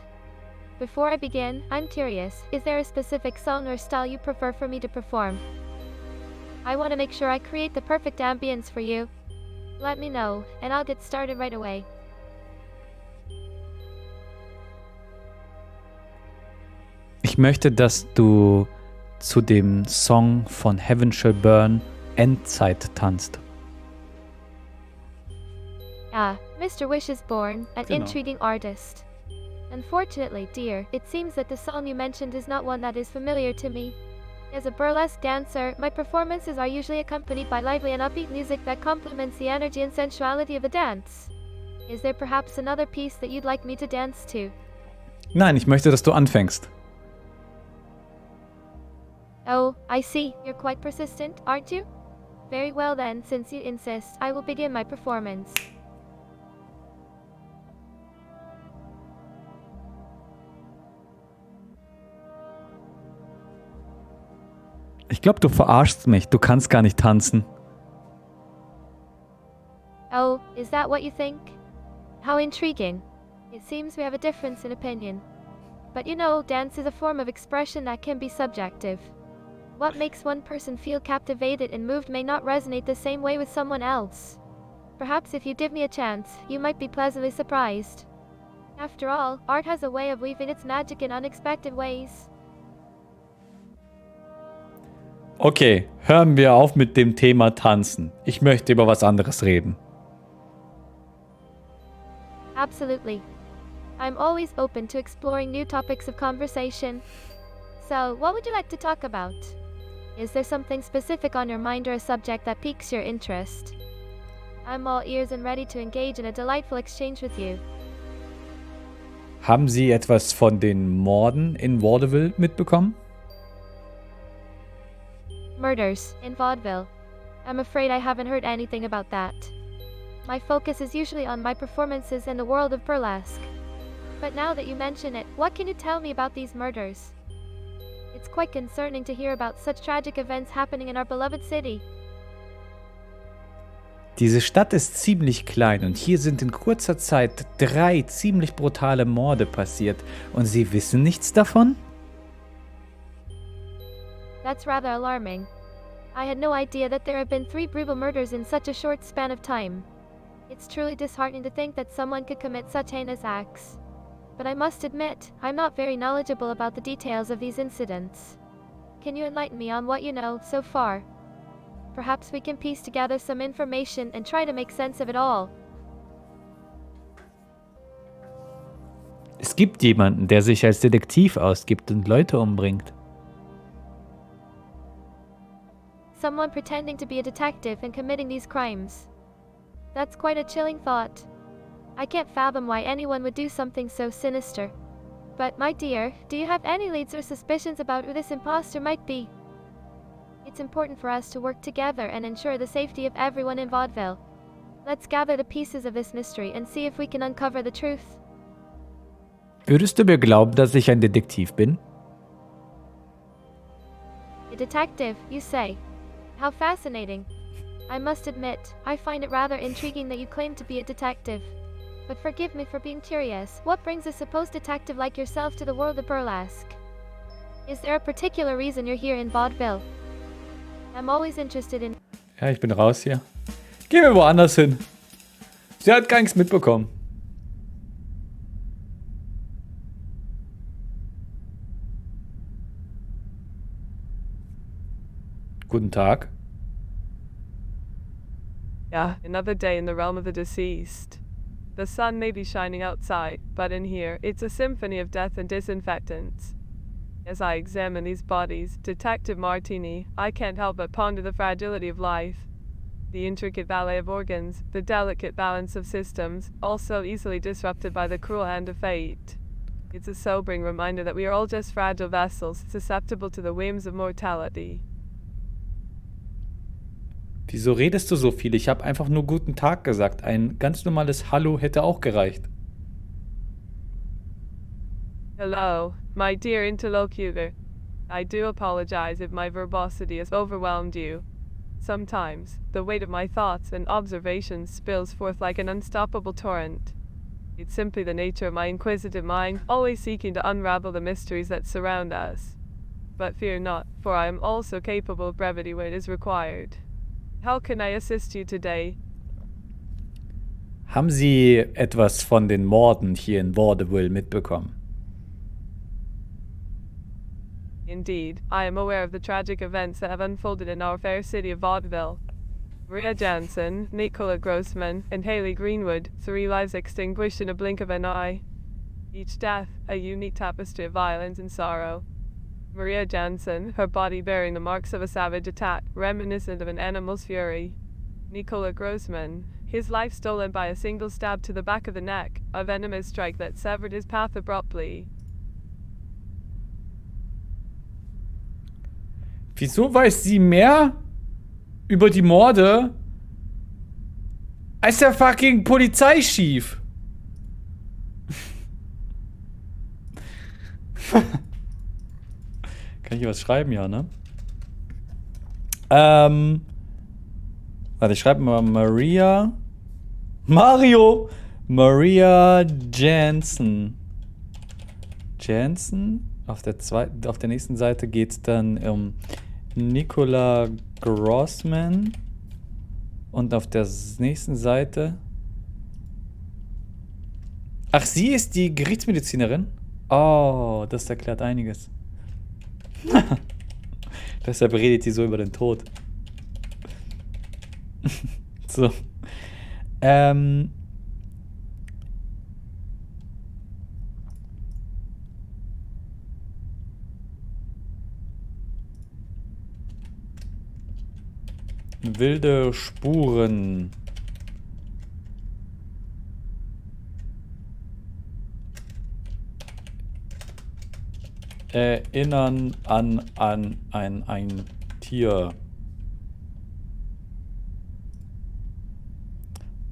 Speaker 4: Before I begin, I'm curious, is there a specific song or style you prefer for me to perform? I want to make sure I create the perfect ambience for you. Let me know, and I'll get started right away.
Speaker 1: Ich möchte, dass du zu dem Song von Heaven Shall Burn Endzeit tanzt.
Speaker 4: Ah, Mr. Wish is born, an
Speaker 1: Genau.
Speaker 4: intriguing artist. Unfortunately, dear, it seems that the song you mentioned is not one that is familiar to me. As a burlesque dancer, my performances are usually accompanied by lively and upbeat music that complements the energy and sensuality of the dance. Is there perhaps another piece that you'd like me to dance to?
Speaker 1: Nein, ich möchte, dass du anfängst.
Speaker 4: Oh, I see. You're quite persistent, aren't you? Very well then, since you insist, I will begin my performance.
Speaker 1: Ich glaube, du verarschst mich. Du kannst gar nicht tanzen.
Speaker 4: Oh, is that what you think? How intriguing. It seems we have a difference in opinion. But you know, dance is a form of expression that can be subjective. What makes one person feel captivated and moved may not resonate the same way with someone else. Perhaps if you give me a chance, you might be pleasantly surprised. After all, art has a way of weaving its magic in unexpected ways.
Speaker 1: Okay, hören wir auf mit dem Thema Tanzen. Ich möchte über was anderes reden.
Speaker 4: Absolutely. I'm always open to exploring new topics of conversation. So, what would you like to talk about? Is there something specific on your mind or a subject that piques your interest? I'm all ears and ready to engage in a delightful exchange with you.
Speaker 1: Haben Sie etwas von den Morden in Vaudeville mitbekommen?
Speaker 4: Murders in vaudeville. I'm afraid I haven't heard anything about that. My focus is usually on my performances in the world of burlesque. But now that you mention it, what can you tell me about these murders? It's quite concerning to hear about such tragic events happening in our beloved city.
Speaker 1: Diese Stadt ist ziemlich klein und hier sind in kurzer Zeit 3 ziemlich brutale Morde passiert und Sie wissen nichts davon?
Speaker 4: That's rather alarming. I had no idea that there have been 3 brutal murders in such a short span of time. It's truly disheartening to think that someone could commit such heinous acts. But I must admit, I'm not very knowledgeable about the details of these incidents. Can you enlighten me on what you know so far? Perhaps we can piece together some information and try to make sense of it all.
Speaker 1: Es gibt jemanden, der sich als Detektiv ausgibt und Leute umbringt.
Speaker 4: Someone pretending to be a detective and committing these crimes. That's quite a chilling thought. I can't fathom why anyone would do something so sinister. But, my dear, do you have any leads or suspicions about who this imposter might be? It's important for us to work together and ensure the safety of everyone in vaudeville. Let's gather the pieces of this mystery and see if we can uncover the truth.
Speaker 1: Würdest du mir glauben, dass ich ein Detektiv bin?
Speaker 4: A detective, you say? How fascinating. I must admit, I find it rather intriguing that you claim to be a detective. But forgive me for being curious, what brings a supposed detective like yourself to the world of burlesque? Is there a particular reason you're here in Vaudeville? I'm always interested in...
Speaker 1: Ja, ich bin raus hier. Gehen wir woanders hin. Sie hat gar nichts mitbekommen. Guten Tag.
Speaker 5: Yeah, another day in the realm of the deceased. The sun may be shining outside, but in here, it's a symphony of death and disinfectants. As I examine these bodies, Detective Martini, I can't help but ponder the fragility of life. The intricate ballet of organs, the delicate balance of systems, all so easily disrupted by the cruel hand of fate. It's a sobering reminder that we are all just fragile vessels, susceptible to the whims of mortality.
Speaker 1: Wieso redest du so viel? Ich habe einfach nur guten Tag gesagt. Ein ganz normales Hallo hätte auch gereicht.
Speaker 5: Hello, my dear interlocutor. I do apologize if my verbosity has overwhelmed you. Sometimes, the weight of my thoughts and observations spills forth like an unstoppable torrent. It's simply the nature of my inquisitive mind, always seeking to unravel the mysteries that surround us. But fear not, for I am also capable of brevity when it is required. How can I assist you today?
Speaker 1: Haben Sie etwas von den Morden hier in Vaudeville mitbekommen?
Speaker 5: Indeed, I am aware of the tragic events that have unfolded in our fair city of Vaudeville. Maria Jansen, Nicola Grossman, and Haley Greenwood, 3 lives extinguished in a blink of an eye. Each death, a unique tapestry of violence and sorrow. Maria Jansen, her body bearing the marks of a savage attack, reminiscent of an animal's fury. Nicola Grossman, his life stolen by a single stab to the back of the neck, a venomous strike that severed his path abruptly.
Speaker 1: Wieso weiß sie mehr über die Morde als der fucking Polizeichef? Kann ich hier was schreiben? Ja, ne? Warte, ich schreibe mal Maria Jansen. Auf der nächsten Seite geht es dann um Nicola Grossman. Und auf der nächsten Seite... Ach, sie ist die Gerichtsmedizinerin? Oh, das erklärt einiges. Deshalb redet sie so über den Tod. So. Wilde Spuren. Erinnern an ein Tier.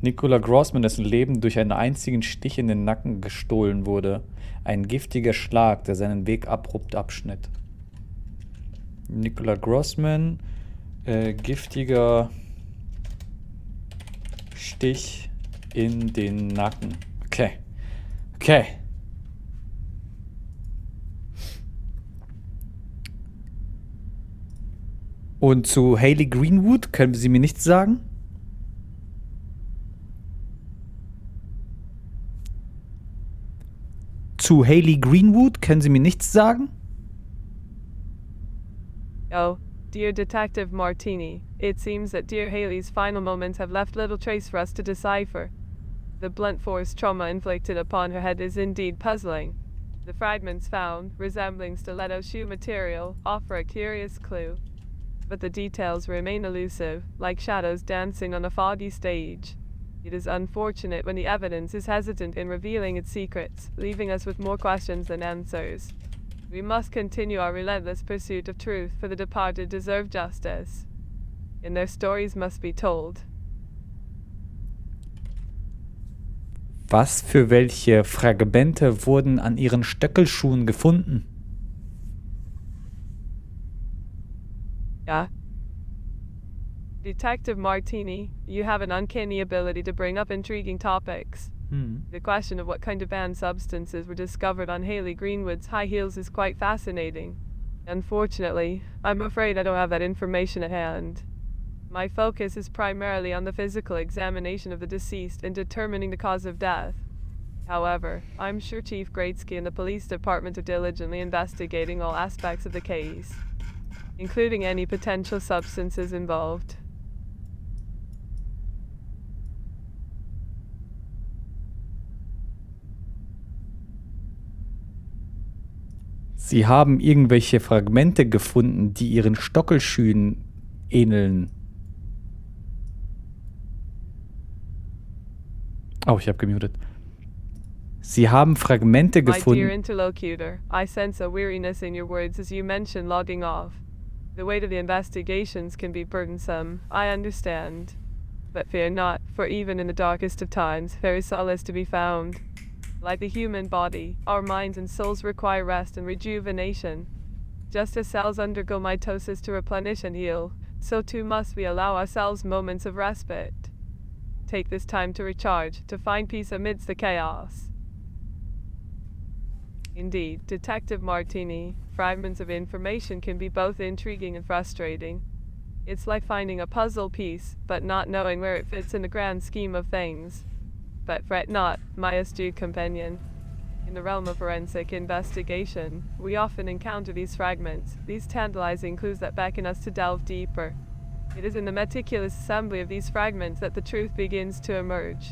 Speaker 1: Nicola Grossman, dessen Leben durch einen einzigen Stich in den Nacken gestohlen wurde. Ein giftiger Schlag, der seinen Weg abrupt abschnitt. Nicola Grossman, giftiger Stich in den Nacken. Okay. Okay. Und zu Haley Greenwood können Sie mir nichts sagen? Zu Haley Greenwood können Sie mir nichts sagen?
Speaker 5: Oh, dear Detective Martini, it seems that dear Haley's final moments have left little trace for us to decipher. The blunt force trauma inflicted upon her head is indeed puzzling. The fragments found, resembling stiletto shoe material, offer a curious clue. But the details remain elusive, like shadows dancing on a foggy stage. It is unfortunate when the evidence is hesitant in revealing its secrets, leaving us with more questions than answers. We must continue our relentless pursuit of truth, for the departed deserve justice. And their stories must be told.
Speaker 1: Was für welche Fragmente wurden an ihren Stöckelschuhen gefunden?
Speaker 5: Yeah. Detective Martini, you have an uncanny ability to bring up intriguing topics. The question of what kind of banned substances were discovered on Haley Greenwood's high heels is quite fascinating. Unfortunately, I'm afraid I don't have that information at hand. My focus is primarily on the physical examination of the deceased and determining the cause of death. However, I'm sure Chief Greatsky and the police department are diligently investigating all aspects of the case, including any potential substances involved.
Speaker 1: Sie haben irgendwelche Fragmente gefunden, die ihren Stockelschühen ähneln. Oh, ich habe gemutet. Sie haben Fragmente
Speaker 5: My dear
Speaker 1: gefunden.
Speaker 5: interlocutor, I sense a weariness in your words as you mention logging off. The weight of the investigations can be burdensome, I understand. But fear not, for even in the darkest of times, there is solace to be found. Like the human body, our minds and souls require rest and rejuvenation. Just as cells undergo mitosis to replenish and heal, so too must we allow ourselves moments of respite. Take this time to recharge, to find peace amidst the chaos. Indeed, Detective Martini, fragments of information can be both intriguing and frustrating. It's like finding a puzzle piece, but not knowing where it fits in the grand scheme of things. But fret not, my astute companion. In the realm of forensic investigation, we often encounter these fragments, these tantalizing clues that beckon us to delve deeper. It is in the meticulous assembly of these fragments that the truth begins to emerge,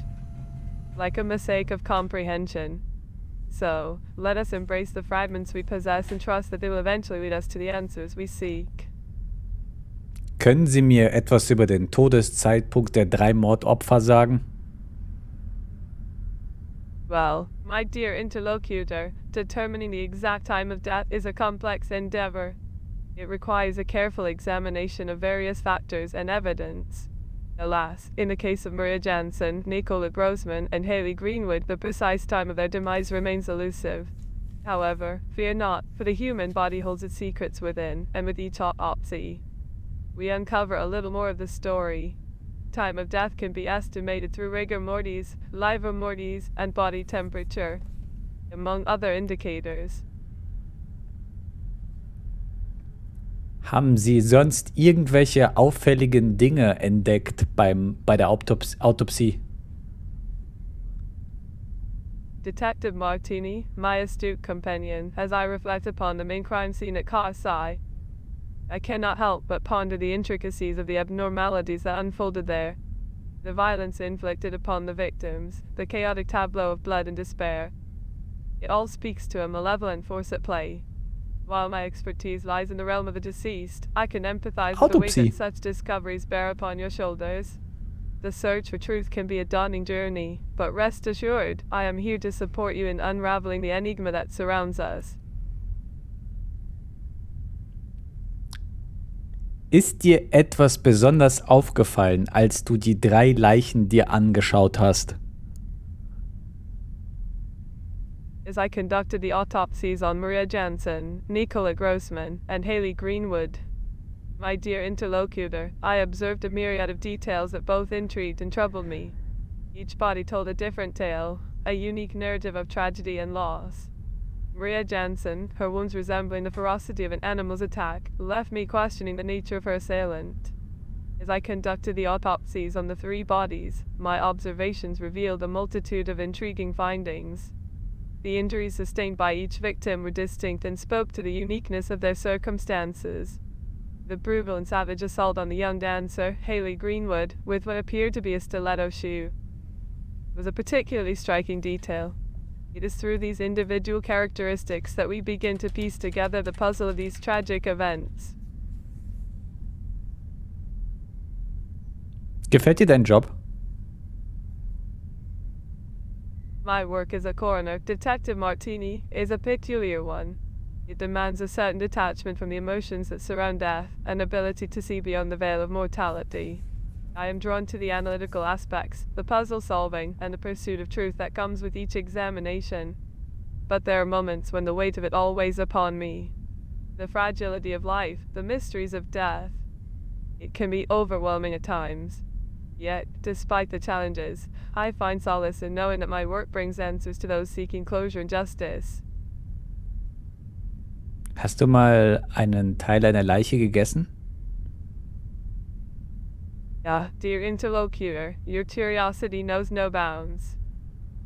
Speaker 5: like a mosaic of comprehension. So, let us embrace the fragments we possess and trust that they will eventually lead us to the answers we seek.
Speaker 1: Können Sie mir etwas über den Todeszeitpunkt der 3 Mordopfer sagen?
Speaker 5: Well, my dear interlocutor, determining the exact time of death is a complex endeavor. It requires a careful examination of various factors and evidence. Alas, in the case of Maria Jansen, Nicola Grossman, and Haley Greenwood, the precise time of their demise remains elusive. However, fear not, for the human body holds its secrets within, and with each autopsy, we uncover a little more of the story. Time of death can be estimated through rigor mortis, livor mortis, and body temperature, among other indicators.
Speaker 1: Haben Sie sonst irgendwelche auffälligen Dinge entdeckt bei der Autopsie?
Speaker 5: Detective Martini, my astute companion, as I reflect upon the main crime scene at Karsai, I cannot help but ponder the intricacies of the abnormalities that unfolded there. The violence inflicted upon the victims, the chaotic tableau of blood and despair. It all speaks to a malevolent force at play. While my expertise lies in the realm of the deceased, I can empathize with the weight that such discoveries bear upon your shoulders. The search for truth can be a daunting journey, but rest assured, I am here to support you in unraveling the enigma that surrounds us.
Speaker 1: Ist dir etwas besonders aufgefallen, als du die 3 Leichen dir angeschaut hast?
Speaker 5: As I conducted the autopsies on Maria Jansen, Nicola Grossman, and Haley Greenwood, my dear interlocutor, I observed a myriad of details that both intrigued and troubled me. Each body told a different tale, a unique narrative of tragedy and loss. Maria Jansen, her wounds resembling the ferocity of an animal's attack, left me questioning the nature of her assailant. As I conducted the autopsies on the 3 bodies, my observations revealed a multitude of intriguing findings. The injuries sustained by each victim were distinct and spoke to the uniqueness of their circumstances. The brutal and savage assault on the young dancer, Haley Greenwood, with what appeared to be a stiletto shoe, was a particularly striking detail. It is through these individual characteristics that we begin to piece together the puzzle of these tragic events.
Speaker 1: Gefällt dir dein Job?
Speaker 5: My work as a coroner, Detective Martini, is a peculiar one. It demands a certain detachment from the emotions that surround death, an ability to see beyond the veil of mortality. I am drawn to the analytical aspects, the puzzle solving, and the pursuit of truth that comes with each examination. But there are moments when the weight of it all weighs upon me. The fragility of life, the mysteries of death. It can be overwhelming at times. Yet, despite the challenges, I find solace in knowing that my work brings answers to those seeking closure and justice.
Speaker 1: Hast du mal einen Teil einer Leiche gegessen?
Speaker 5: Yeah, dear interlocutor, your curiosity knows no bounds.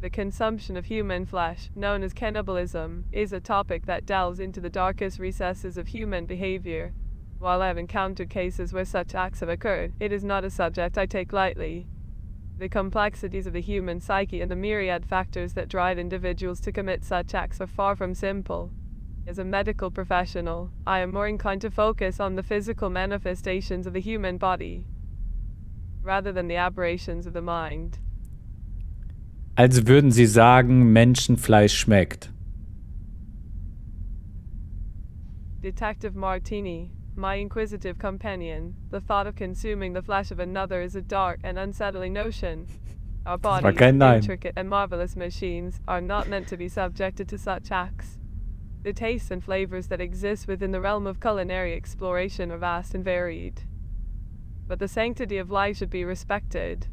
Speaker 5: The consumption of human flesh, known as cannibalism, is a topic that delves into the darkest recesses of human behavior. While I've encountered cases where such acts have occurred, it is not a subject I take lightly. The complexities of the human psyche and the myriad factors that drive individuals to commit such acts are far from simple. As a medical professional, I am more inclined to focus on the physical manifestations of the human body, rather than the aberrations of the mind.
Speaker 1: Also würden Sie sagen, Menschenfleisch schmeckt.
Speaker 5: Detective Martini, my inquisitive companion, the thought of consuming the flesh of another is a dark and unsettling notion. Our
Speaker 1: war
Speaker 5: bodies,
Speaker 1: kein Nein.
Speaker 5: intricate and marvelous machines, are not meant to be subjected to such acts. The tastes and flavors that exist within the realm of culinary exploration are vast and varied. But the sanctity of life should be respected.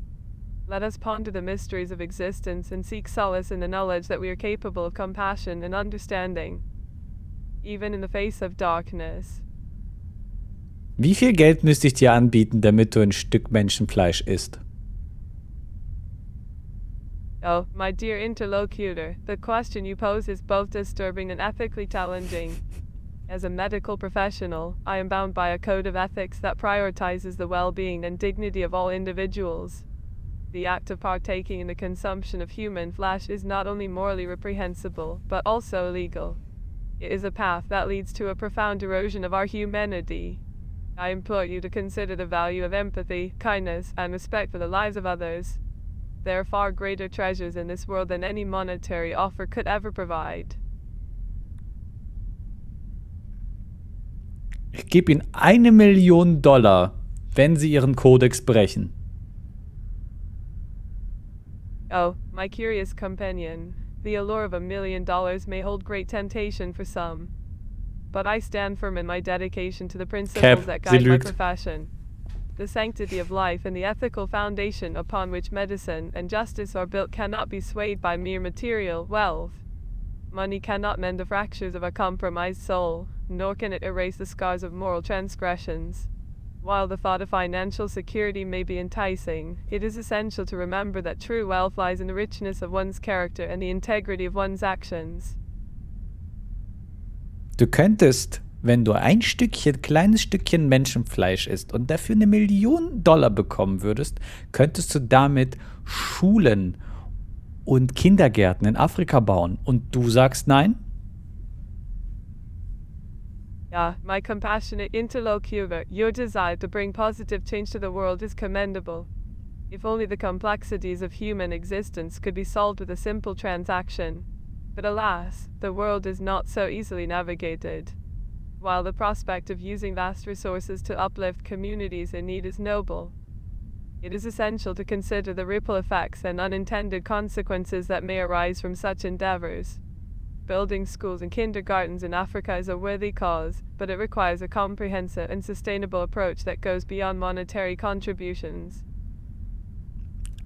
Speaker 5: Let us ponder the mysteries of existence and seek solace in the knowledge that we are capable of compassion and understanding, even in the face of darkness.
Speaker 1: Wie viel Geld müsste ich dir anbieten, damit du ein Stück Menschenfleisch isst?
Speaker 5: Oh, my dear interlocutor, the question you pose is both disturbing and ethically challenging. As a medical professional, I am bound by a code of ethics that prioritizes the well-being and dignity of all individuals. The act of partaking in the consumption of human flesh is not only morally reprehensible, but also illegal. It is a path that leads to a profound erosion of our humanity. I implore you to consider the value of empathy, kindness, and respect for the lives of others. There are far greater treasures in this world than any monetary offer could ever provide.
Speaker 1: Ich gebe Ihnen $1 Million, wenn Sie Ihren Kodex brechen.
Speaker 5: Oh, my curious companion, the allure of $1 million may hold great temptation for some. But I stand firm in my dedication to the principles that guide my profession. The sanctity of life and the ethical foundation upon which medicine and justice are built cannot be swayed by mere material wealth. Money cannot mend the fractures of a compromised soul, nor can it erase the scars of moral transgressions. While the thought of financial security may be enticing, it is essential to remember that true wealth lies in the richness of one's character and the integrity of one's actions.
Speaker 1: Du könntest, wenn du ein kleines Stückchen Menschenfleisch isst und dafür $1 Million bekommen würdest, könntest du damit Schulen und Kindergärten in Afrika bauen. Und du sagst nein?
Speaker 5: Yeah, my compassionate interlocutor, your desire to bring positive change to the world is commendable. If only the complexities of human existence could be solved with a simple transaction. But alas, the world is not so easily navigated. While the prospect of using vast resources to uplift communities in need is noble, it is essential to consider the ripple effects and unintended consequences that may arise from such endeavors. Building schools and kindergartens in Africa is a worthy cause, but it requires a comprehensive and sustainable approach that goes beyond monetary contributions.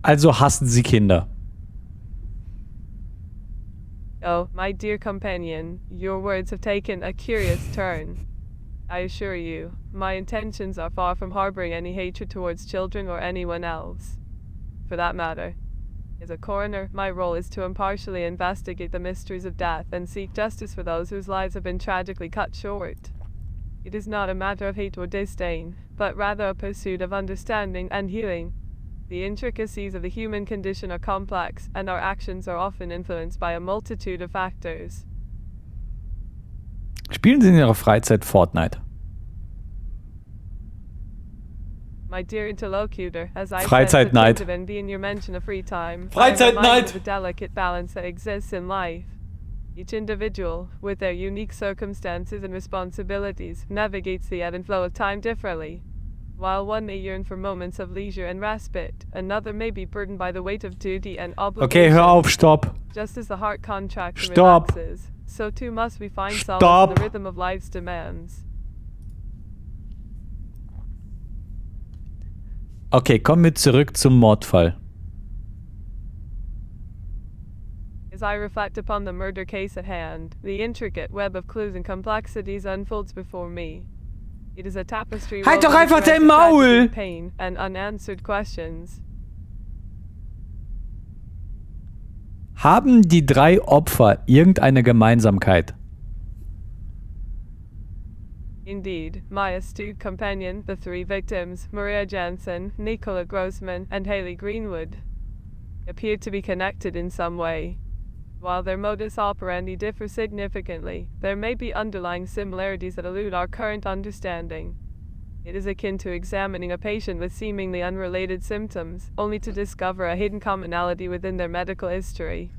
Speaker 1: Also hassen Sie Kinder.
Speaker 5: Oh, my dear companion, your words have taken a curious turn. I assure you, my intentions are far from harboring any hatred towards children or anyone else. For that matter, as a coroner, my role is to impartially investigate the mysteries of death and seek justice for those whose lives have been tragically cut short. It is not a matter of hate or disdain, but rather a pursuit of understanding and healing. The intricacies of the human condition are complex, and our actions are often influenced by a multitude of factors.
Speaker 1: Spielen Sie in Ihrer Freizeit Fortnite?
Speaker 5: My dear interlocutor, as I
Speaker 1: Freizeit Night.
Speaker 5: and be in your mention of free time,
Speaker 1: Freizeit Night.
Speaker 5: the delicate balance that exists in life. Each individual, with their unique circumstances and responsibilities, navigates the ebb and flow of time differently. While one may yearn for moments of leisure and respite, another may be burdened by the weight of duty and obligation.
Speaker 1: Okay, hör auf, stopp.
Speaker 5: Just as the heart contracts and
Speaker 1: Stop.
Speaker 5: relaxes, so too must we find
Speaker 1: Stop.
Speaker 5: solace in the rhythm of life's demands.
Speaker 1: Okay, kommen wir zurück zum Mordfall.
Speaker 5: As I reflect upon the murder case at hand, the intricate web of clues and complexities unfolds before me. It is a tapestry
Speaker 1: Halt doch
Speaker 5: woven with
Speaker 1: einfach dein
Speaker 5: threads of
Speaker 1: Maul!
Speaker 5: tragedy, pain, and unanswered questions.
Speaker 1: Haben die 3 Opfer irgendeine Gemeinsamkeit?
Speaker 5: Indeed, my astute companion, the 3 victims, Maria Jansen, Nicola Grossman, and Haley Greenwood, appear to be connected in some way. While their modus operandi differ significantly, there may be underlying similarities that elude our current understanding. It is akin to examining a patient with seemingly unrelated symptoms, only to discover a hidden commonality within their medical history.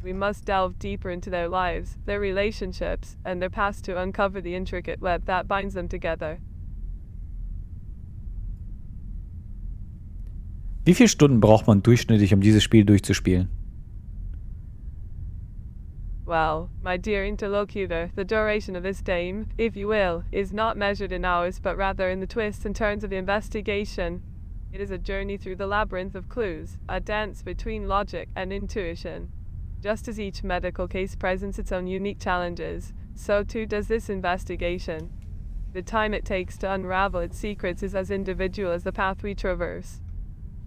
Speaker 5: We must delve deeper into their lives, their relationships, and their past to uncover the intricate web that binds them together.
Speaker 1: Wie viele Stunden braucht man durchschnittlich, um dieses Spiel durchzuspielen?
Speaker 5: Well, my dear interlocutor, the duration of this game, if you will, is not measured in hours but rather in the twists and turns of the investigation. It is a journey through the labyrinth of clues, a dance between logic and intuition. Just as each medical case presents its own unique challenges, so too does this investigation. The time it takes to unravel its secrets is as individual as the path we traverse.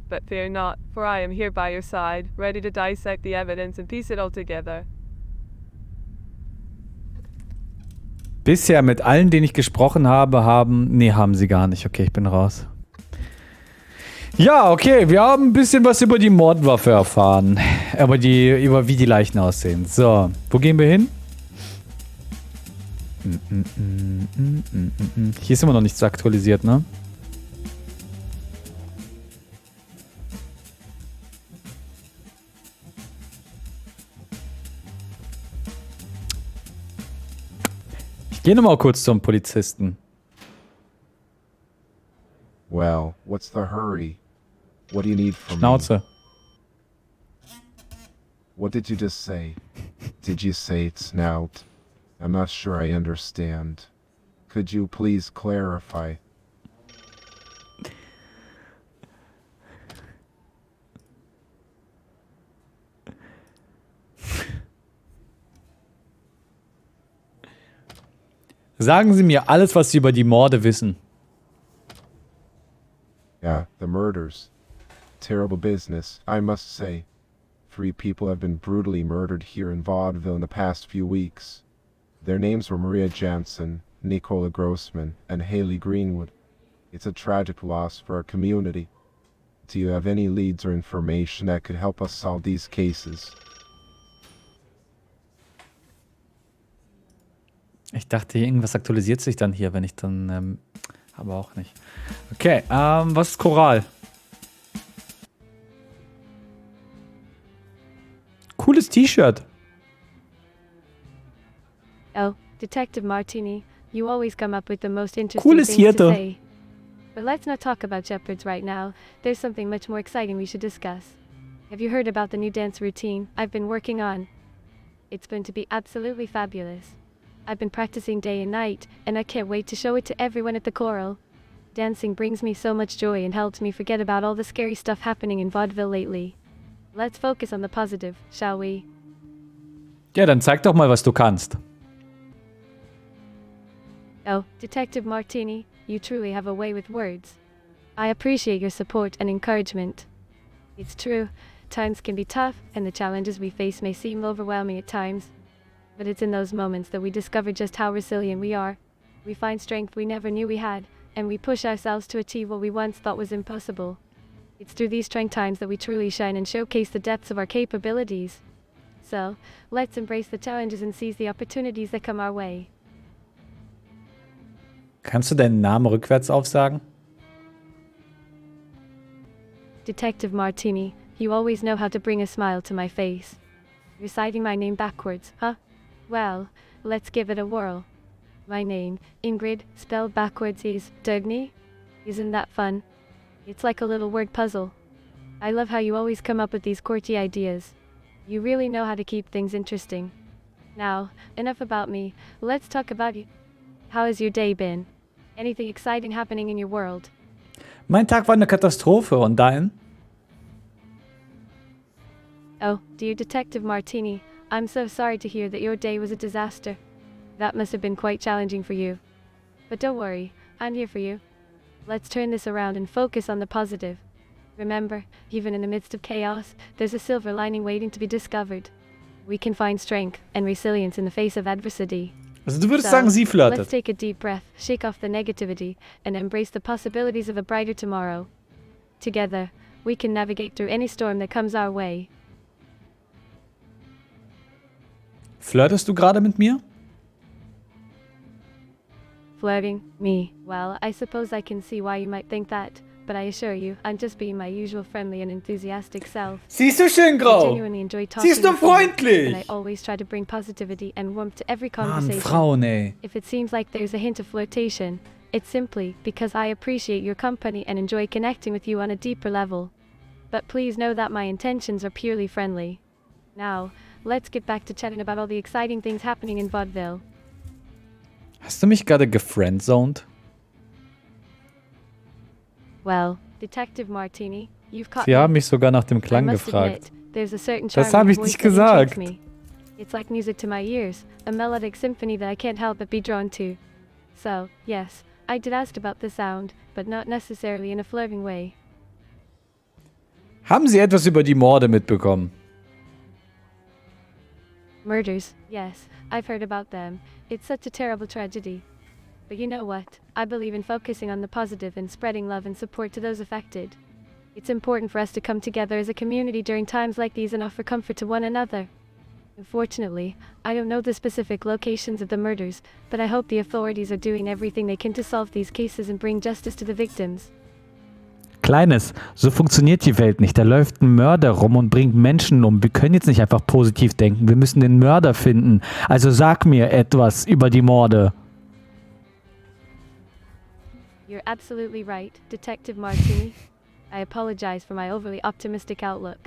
Speaker 5: But fear not, for I am here by your side, ready to dissect the evidence and piece it all together.
Speaker 1: Bisher mit allen, denen ich gesprochen habe, haben sie gar nicht. Okay, ich bin raus. Ja, okay, wir haben ein bisschen was über die Mordwaffe erfahren. Über wie die Leichen aussehen. So, wo gehen wir hin? Hier ist immer noch nichts aktualisiert, ne? Ich gehe nochmal kurz zum Polizisten.
Speaker 2: Well, what's the hurry? What do you need from me?
Speaker 1: Schnauze.
Speaker 2: What did you just say? Did you say snout? I'm not sure I understand. Could you please clarify?
Speaker 1: Sagen Sie mir alles, was Sie über die Morde wissen.
Speaker 2: Yeah, the murders. Terrible business, I must say. 3 people have been brutally murdered here in Vaudeville in the past few weeks. Their names were Maria Jansen, Nicola Grossman, and Haley Greenwood. It's a tragic loss for our community. Do you have any leads or information that could help us solve these cases?
Speaker 1: Ich dachte, irgendwas aktualisiert sich dann hier, wenn ich dann... aber auch nicht. Okay, was ist Choral? Cooles T-Shirt.
Speaker 4: Oh, Detective Martini, you always come up with the most interesting
Speaker 1: Cooles
Speaker 4: things to
Speaker 1: Hirte.
Speaker 4: say. But let's not talk about shepherds right now. There's something much more exciting we should discuss. Have you heard about the new dance routine I've been working on? It's going to be absolutely fabulous. I've been practicing day and night, and I can't wait to show it to everyone at the choral. Dancing brings me so much joy and helps me forget about all the scary stuff happening in vaudeville lately. Let's focus on the positive, shall we?
Speaker 1: Ja, dann zeig doch mal, was du kannst.
Speaker 4: Oh, Detective Martini, you truly have a way with words. I appreciate your support and encouragement. It's true, times can be tough, and the challenges we face may seem overwhelming at times. But it's in those moments that we discover just how resilient we are. We find strength we never knew we had, and we push ourselves to achieve what we once thought was impossible. It's through these trying times that we truly shine and showcase the depths of our capabilities. So, let's embrace the challenges and seize the opportunities that come our way.
Speaker 1: Kannst du deinen Namen rückwärts aufsagen?
Speaker 4: Detective Martini, you always know how to bring a smile to my face. Reciting my name backwards, huh? Well, let's give it a whirl. My name, Ingrid, spelled backwards is Dugny. Isn't that fun? It's like a little word puzzle. I love how you always come up with these quirky ideas. You really know how to keep things interesting. Now, enough about me. Let's talk about you. How has your day been? Anything exciting happening in your world?
Speaker 1: Mein Tag war eine Katastrophe und dein?
Speaker 4: Oh, dear Detective Martini, I'm so sorry to hear that your day was a disaster. That must have been quite challenging for you. But don't worry, I'm here for you. Let's turn this around and focus on the positive. Remember, even in the midst of chaos, there's a silver lining waiting to be discovered. We can find strength and resilience in the face of adversity.
Speaker 1: Also du würdest sagen, sie flirtet.
Speaker 4: Let's take a deep breath, shake off the negativity, and embrace the possibilities of a brighter tomorrow. Together, we can navigate through any storm that comes our way.
Speaker 1: Flirtest du gerade mit mir?
Speaker 4: Flirting? Me? Well, I suppose I can see why you might think that, but I assure you, I'm just being my usual friendly and enthusiastic self.
Speaker 1: Sie ist so schön
Speaker 4: I
Speaker 1: grau.
Speaker 4: genuinely enjoy talking
Speaker 1: Sie ist so
Speaker 4: with you, and
Speaker 1: freundlich.
Speaker 4: I always try to bring positivity and warmth to every
Speaker 1: Mann,
Speaker 4: conversation.
Speaker 1: Frauen, ey.
Speaker 4: If it seems like there's a hint of flirtation, it's simply because I appreciate your company and enjoy connecting with you on a deeper level. But please know that my intentions are purely friendly. Now, let's get back to chatting about all the exciting things happening in vaudeville.
Speaker 1: Hast du mich gerade gefriendzoned?
Speaker 4: Well, Detective Martini, you've caught
Speaker 1: Sie
Speaker 4: me.
Speaker 1: haben mich sogar nach dem
Speaker 4: I
Speaker 1: Klang
Speaker 4: must
Speaker 1: gefragt.
Speaker 4: admit, there's a certain charm
Speaker 1: Das habe
Speaker 4: in
Speaker 1: ich
Speaker 4: your
Speaker 1: nicht
Speaker 4: voice that enchants
Speaker 1: gesagt.
Speaker 4: me. It's like music to my ears, a melodic symphony that I can't help but be drawn to. So, yes, I did ask about the sound, but not necessarily in a flirting way.
Speaker 1: Haben Sie etwas über die Morde mitbekommen?
Speaker 4: Murders, yes, I've heard about them. It's such a terrible tragedy. But you know what? I believe in focusing on the positive and spreading love and support to those affected. It's important for us to come together as a community during times like these and offer comfort to one another. Unfortunately, I don't know the specific locations of the murders, but I hope the authorities are doing everything they can to solve these cases and bring justice to the victims.
Speaker 1: Kleines, so funktioniert die Welt nicht. Da läuft ein Mörder rum und bringt Menschen um. Wir können jetzt nicht einfach positiv denken. Wir müssen den Mörder finden. Also sag mir etwas über die Morde.
Speaker 4: You're absolutely right, Detective Martini. I apologize for my overly optimistic outlook.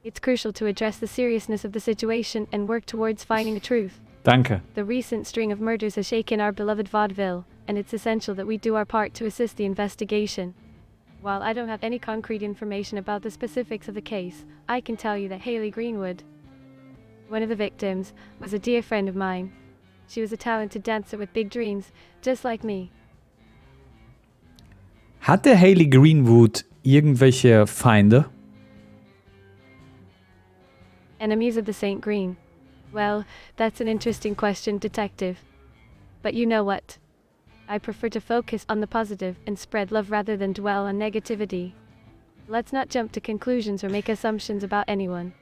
Speaker 4: It's crucial to address the seriousness of the situation and work towards finding the truth.
Speaker 1: Danke.
Speaker 4: The recent string of murders has shaken our beloved vaudeville, and it's essential that we do our part to assist the investigation. While I don't have any concrete information about the specifics of the case, I can tell you that Haley Greenwood, one of the victims, was a dear friend of mine. She was a talented dancer with big dreams, just like me.
Speaker 1: Hatte Haley Greenwood irgendwelche Feinde?
Speaker 4: Enemies of the St. Green? Well, that's an interesting question, Detective. But you know what? I prefer to focus on the positive and spread love rather than dwell on negativity. Let's not jump to conclusions or make assumptions about anyone.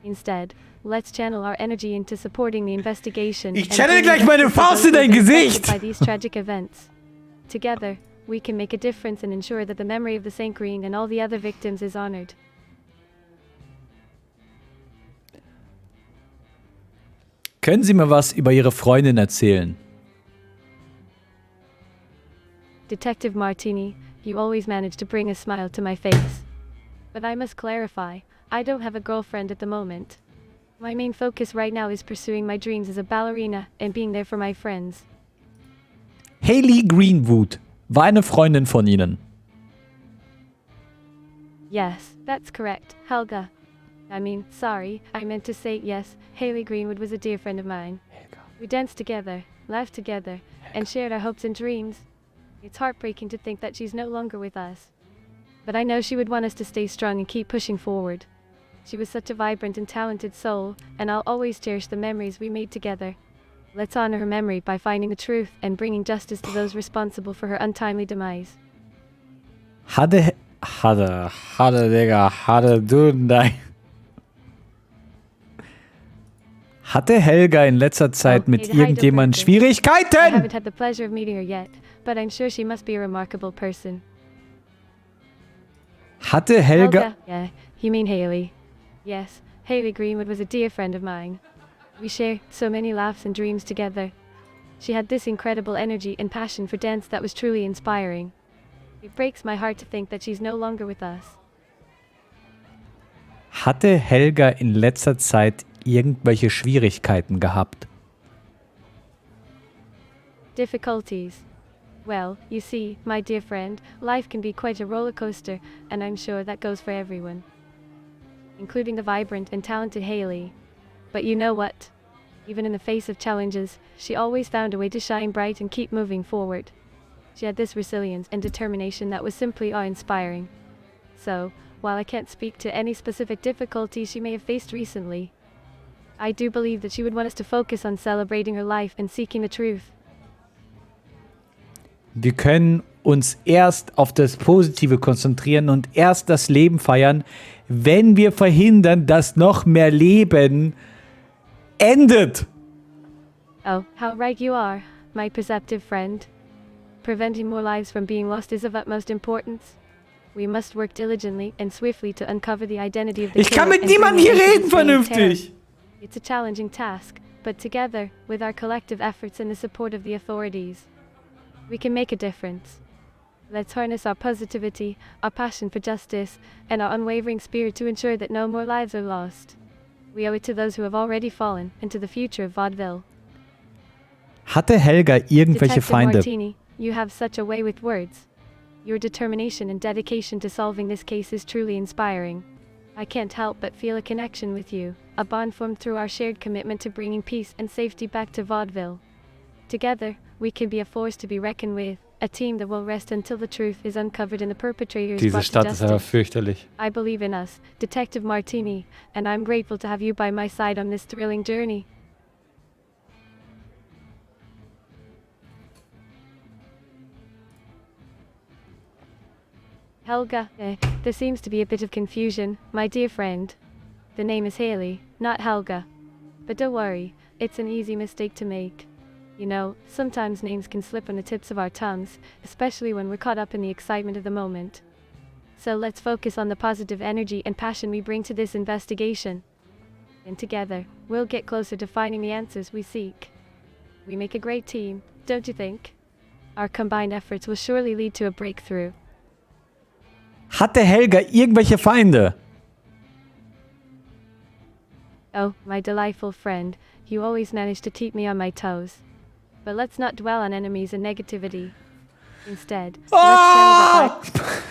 Speaker 4: Instead, let's channel our energy into supporting the investigation.
Speaker 1: Ich channel gleich meine Faust in dein Gesicht!
Speaker 4: By these tragic events. Together, we can make a difference and ensure that the memory of the St. Green and all the other victims is honored.
Speaker 1: Können Sie mir was über Ihre Freundin erzählen?
Speaker 4: Detective Martini, you always manage to bring a smile to my face. But I must clarify, I don't have a girlfriend at the moment. My main focus right now is pursuing my dreams as a ballerina and being there for my friends.
Speaker 1: Haley Greenwood war eine Freundin von Ihnen.
Speaker 4: Yes, that's correct, Helga. Sorry, I meant to say yes, Haley Greenwood was a dear friend of mine. We danced together, laughed together, and shared our hopes and dreams. It's heartbreaking to think that she's no longer with us. But I know she would want us to stay strong and keep pushing forward. She was such a vibrant and talented soul, and I'll always cherish the memories we made together. Let's honor her memory by finding the truth and bringing justice to those responsible for her untimely demise.
Speaker 1: Hatte, Digga, du, nein. Hatte Helga in letzter Zeit mit irgendjemand
Speaker 4: I
Speaker 1: Schwierigkeiten?
Speaker 4: haven't had the pleasure of meeting her yet, but I'm sure she must be a remarkable person.
Speaker 1: Hatte Helga...
Speaker 4: Yeah, you mean Haley. Yes, Haley Greenwood was a dear friend of mine. We shared so many laughs and dreams together. She had this incredible energy and passion for dance that was truly inspiring. It breaks my heart to think that she's no longer with us.
Speaker 1: Hatte Helga in letzter Zeit irgendwelche Schwierigkeiten gehabt?
Speaker 4: Difficulties. Well, you see, my dear friend, life can be quite a roller coaster, and I'm sure that goes for everyone, including the vibrant and talented Haley.
Speaker 6: But you know what? Even in the face of challenges, she always found a way to shine bright and keep moving forward. She had this resilience and determination that was simply awe-inspiring. So, while I can't speak to any specific difficulties she may have faced recently, I do believe that she would want us to focus on celebrating her life and seeking the truth.
Speaker 1: Wir können uns erst auf das Positive konzentrieren und erst das Leben feiern, wenn wir verhindern, dass noch mehr Leben endet.
Speaker 6: Oh, how right you are, my perceptive friend. Preventing more lives from being lost is of utmost importance. We must work diligently and swiftly to uncover the identity of the
Speaker 1: Ich kann
Speaker 6: killer
Speaker 1: mit
Speaker 6: and
Speaker 1: niemandem
Speaker 6: bring
Speaker 1: hier
Speaker 6: an end to
Speaker 1: reden
Speaker 6: this reign of terror.
Speaker 1: vernünftig.
Speaker 6: It's a challenging task, but together, with our collective efforts and the support of the authorities, we can make a difference. Let's harness our positivity, our passion for justice, and our unwavering spirit to ensure that no more lives are lost. We owe it to those who have already fallen and to the future of vaudeville.
Speaker 1: Hatte Helga irgendwelche
Speaker 6: Detective
Speaker 1: Feinde?
Speaker 6: Martini, you have such a way with words. Your determination and dedication to solving this case is truly inspiring. I can't help but feel a connection with you, a bond formed through our shared commitment to bringing peace and safety back to vaudeville. Together, we can be a force to be reckoned with, a team that will rest until the truth is uncovered and the perpetrators
Speaker 1: Diese
Speaker 6: brought to
Speaker 1: Stadt ist aber
Speaker 6: justice.
Speaker 1: fürchterlich.
Speaker 6: I believe in us, Detective Martini, and I'm grateful to have you by my side on this thrilling journey. Helga, there seems to be a bit of confusion, my dear friend. The name is Haley, not Helga. But don't worry, it's an easy mistake to make. You know, sometimes names can slip on the tips of our tongues, especially when we're caught up in the excitement of the moment. So let's focus on the positive energy and passion we bring to this investigation. And together, we'll get closer to finding the answers we seek. We make a great team, don't you think? Our combined efforts will surely lead to a breakthrough.
Speaker 1: Hatte Helga irgendwelche Feinde?
Speaker 6: Oh, my delightful friend, you always manage to keep me on my toes. But let's not dwell on enemies and negativity. Instead, let's channel the black...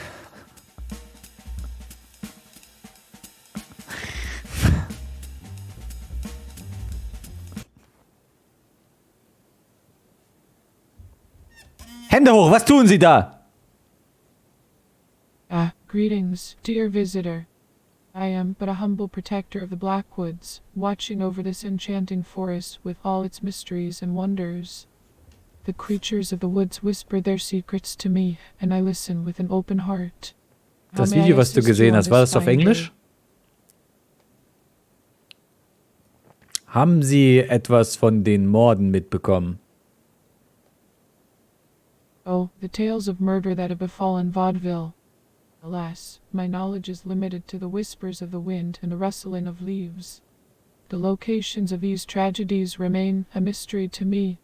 Speaker 1: Hände hoch, was tun Sie da?
Speaker 7: Greetings, dear visitor. I am but a humble protector of the Blackwoods, watching over this enchanting forest with all its mysteries and wonders. The creatures of the woods whisper their secrets to me, and I listen with an open heart.
Speaker 1: Das Video, was du gesehen hast, war das auf Englisch? Haben Sie etwas von den Morden mitbekommen?
Speaker 7: Oh, the tales of murder that have befallen vaudeville. Alas, my knowledge is limited to the whispers of the wind and the rustling of leaves. The locations of these tragedies remain a mystery to me.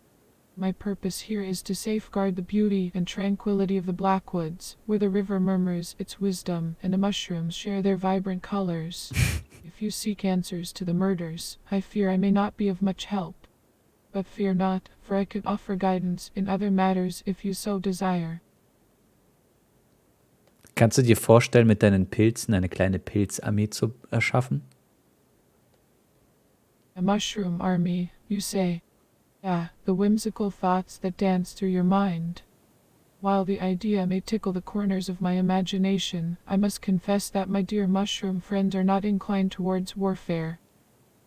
Speaker 7: My purpose here is to safeguard the beauty and tranquility of the Blackwoods, where the river murmurs its wisdom and the mushrooms share their vibrant colors. If you seek answers to the murders, I fear I may not be of much help. But fear not, for I could offer guidance in other matters if you so desire.
Speaker 1: Kannst du dir vorstellen, mit deinen Pilzen eine kleine Pilzarmee zu erschaffen?
Speaker 7: A mushroom army, you say? Ah, the whimsical thoughts that dance through your mind. While the idea may tickle the corners of my imagination, I must confess that my dear mushroom friends are not inclined towards warfare.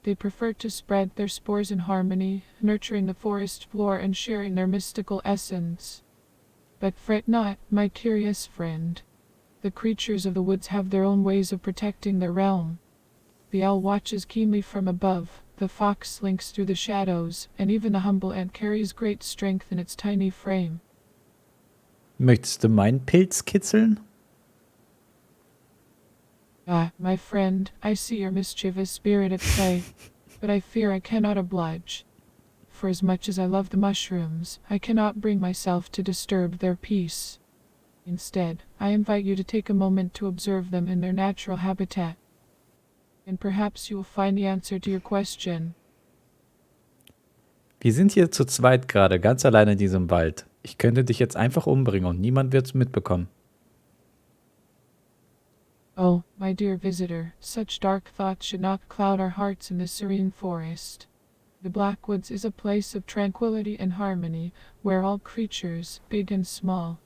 Speaker 7: They prefer to spread their spores in harmony, nurturing the forest floor and sharing their mystical essence. But fret not, my curious friend. The creatures of the woods have their own ways of protecting their realm. The owl watches keenly from above, the fox slinks through the shadows, and even the humble ant carries great strength in its tiny frame.
Speaker 1: Möchtest du meinen Pilz kitzeln?
Speaker 7: Ah, my friend, I see your mischievous spirit at play, but I fear I cannot oblige. For as much as I love the mushrooms, I cannot bring myself to disturb their peace. Instead, I invite you to take a moment to observe them in their natural habitat. And perhaps you will find the answer to your question.
Speaker 1: Wir sind hier zu zweit gerade, ganz alleine in diesem Wald. Ich könnte dich jetzt einfach umbringen und niemand wird es mitbekommen.
Speaker 7: Oh, my dear visitor, such dark thoughts should not cloud our hearts in this serene forest. The Blackwoods is a place of tranquility and harmony, where all creatures, big and small,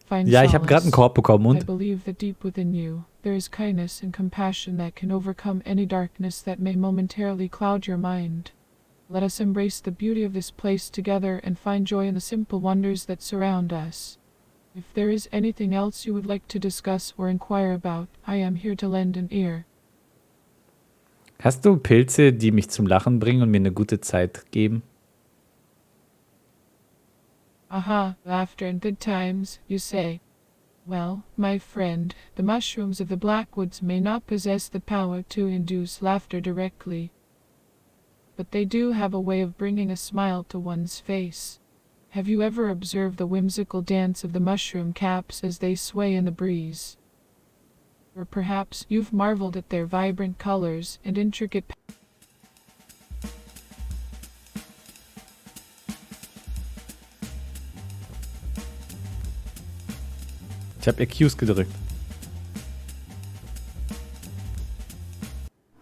Speaker 7: find
Speaker 1: Ja, ich habe gerade einen
Speaker 7: solace.
Speaker 1: Korb bekommen
Speaker 7: I
Speaker 1: und
Speaker 7: believe that deep within you, there is kindness and compassion that can overcome any darkness that may momentarily cloud your mind. Let us embrace the beauty of this place together and find joy in the simple wonders that surround us. If there is anything else you would like to discuss or inquire about, I am here to lend an ear.
Speaker 1: hast du Pilze, die mich zum Lachen bringen und mir eine gute Zeit geben?
Speaker 7: Aha, laughter and good times, you say. Well, my friend, the mushrooms of the Blackwoods may not possess the power to induce laughter directly, but they do have a way of bringing a smile to one's face. Have you ever observed the whimsical dance of the mushroom caps as they sway in the breeze? Or perhaps you've marveled at their vibrant colors and intricate
Speaker 1: Ich habe Accuse gedrückt.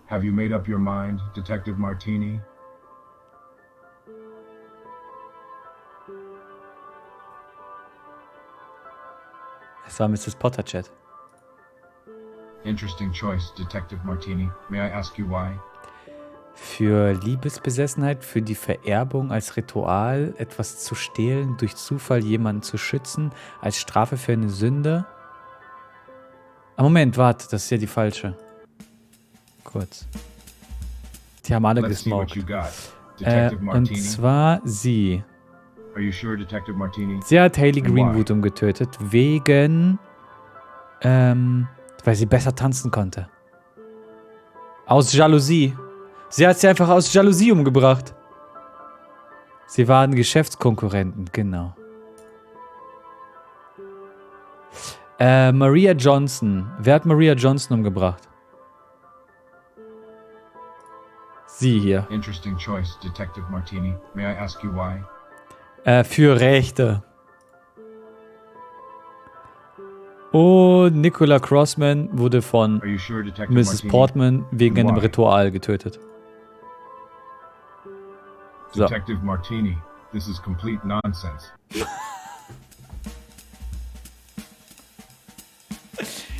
Speaker 8: Have you made up your mind, Detective Martini?
Speaker 1: Es war Mrs. Potter Chat.
Speaker 8: Interesting choice, Detective Martini. May I ask you why?
Speaker 1: Für Liebesbesessenheit, für die Vererbung als Ritual, etwas zu stehlen, durch Zufall jemanden zu schützen, als Strafe für eine Sünde. Ah, Moment, warte, das ist ja die falsche. Kurz. Die haben alle
Speaker 8: Let's see what
Speaker 1: gesmoked.
Speaker 8: you got. Detective
Speaker 1: Und
Speaker 8: Martini.
Speaker 1: zwar sie.
Speaker 8: Are you sure, Detective Martini?
Speaker 1: Sie hat Hayley
Speaker 8: And
Speaker 1: Greenwood
Speaker 8: why?
Speaker 1: umgetötet, wegen, weil sie besser tanzen konnte. Aus Jalousie. Sie hat sie einfach aus Jalousie umgebracht. Sie waren Geschäftskonkurrenten, genau. Maria Johnson. Wer hat Maria Johnson umgebracht? Sie hier.
Speaker 8: Interesting choice, Detective Martini. May I ask you why?
Speaker 1: Für Rechte. Und Nicola Crossman wurde von
Speaker 8: Are you sure, Detective
Speaker 1: Mrs.
Speaker 8: Martini?
Speaker 1: Portman wegen
Speaker 8: And
Speaker 1: einem
Speaker 8: why?
Speaker 1: Ritual getötet. So.
Speaker 8: Detective Martini, this is complete nonsense.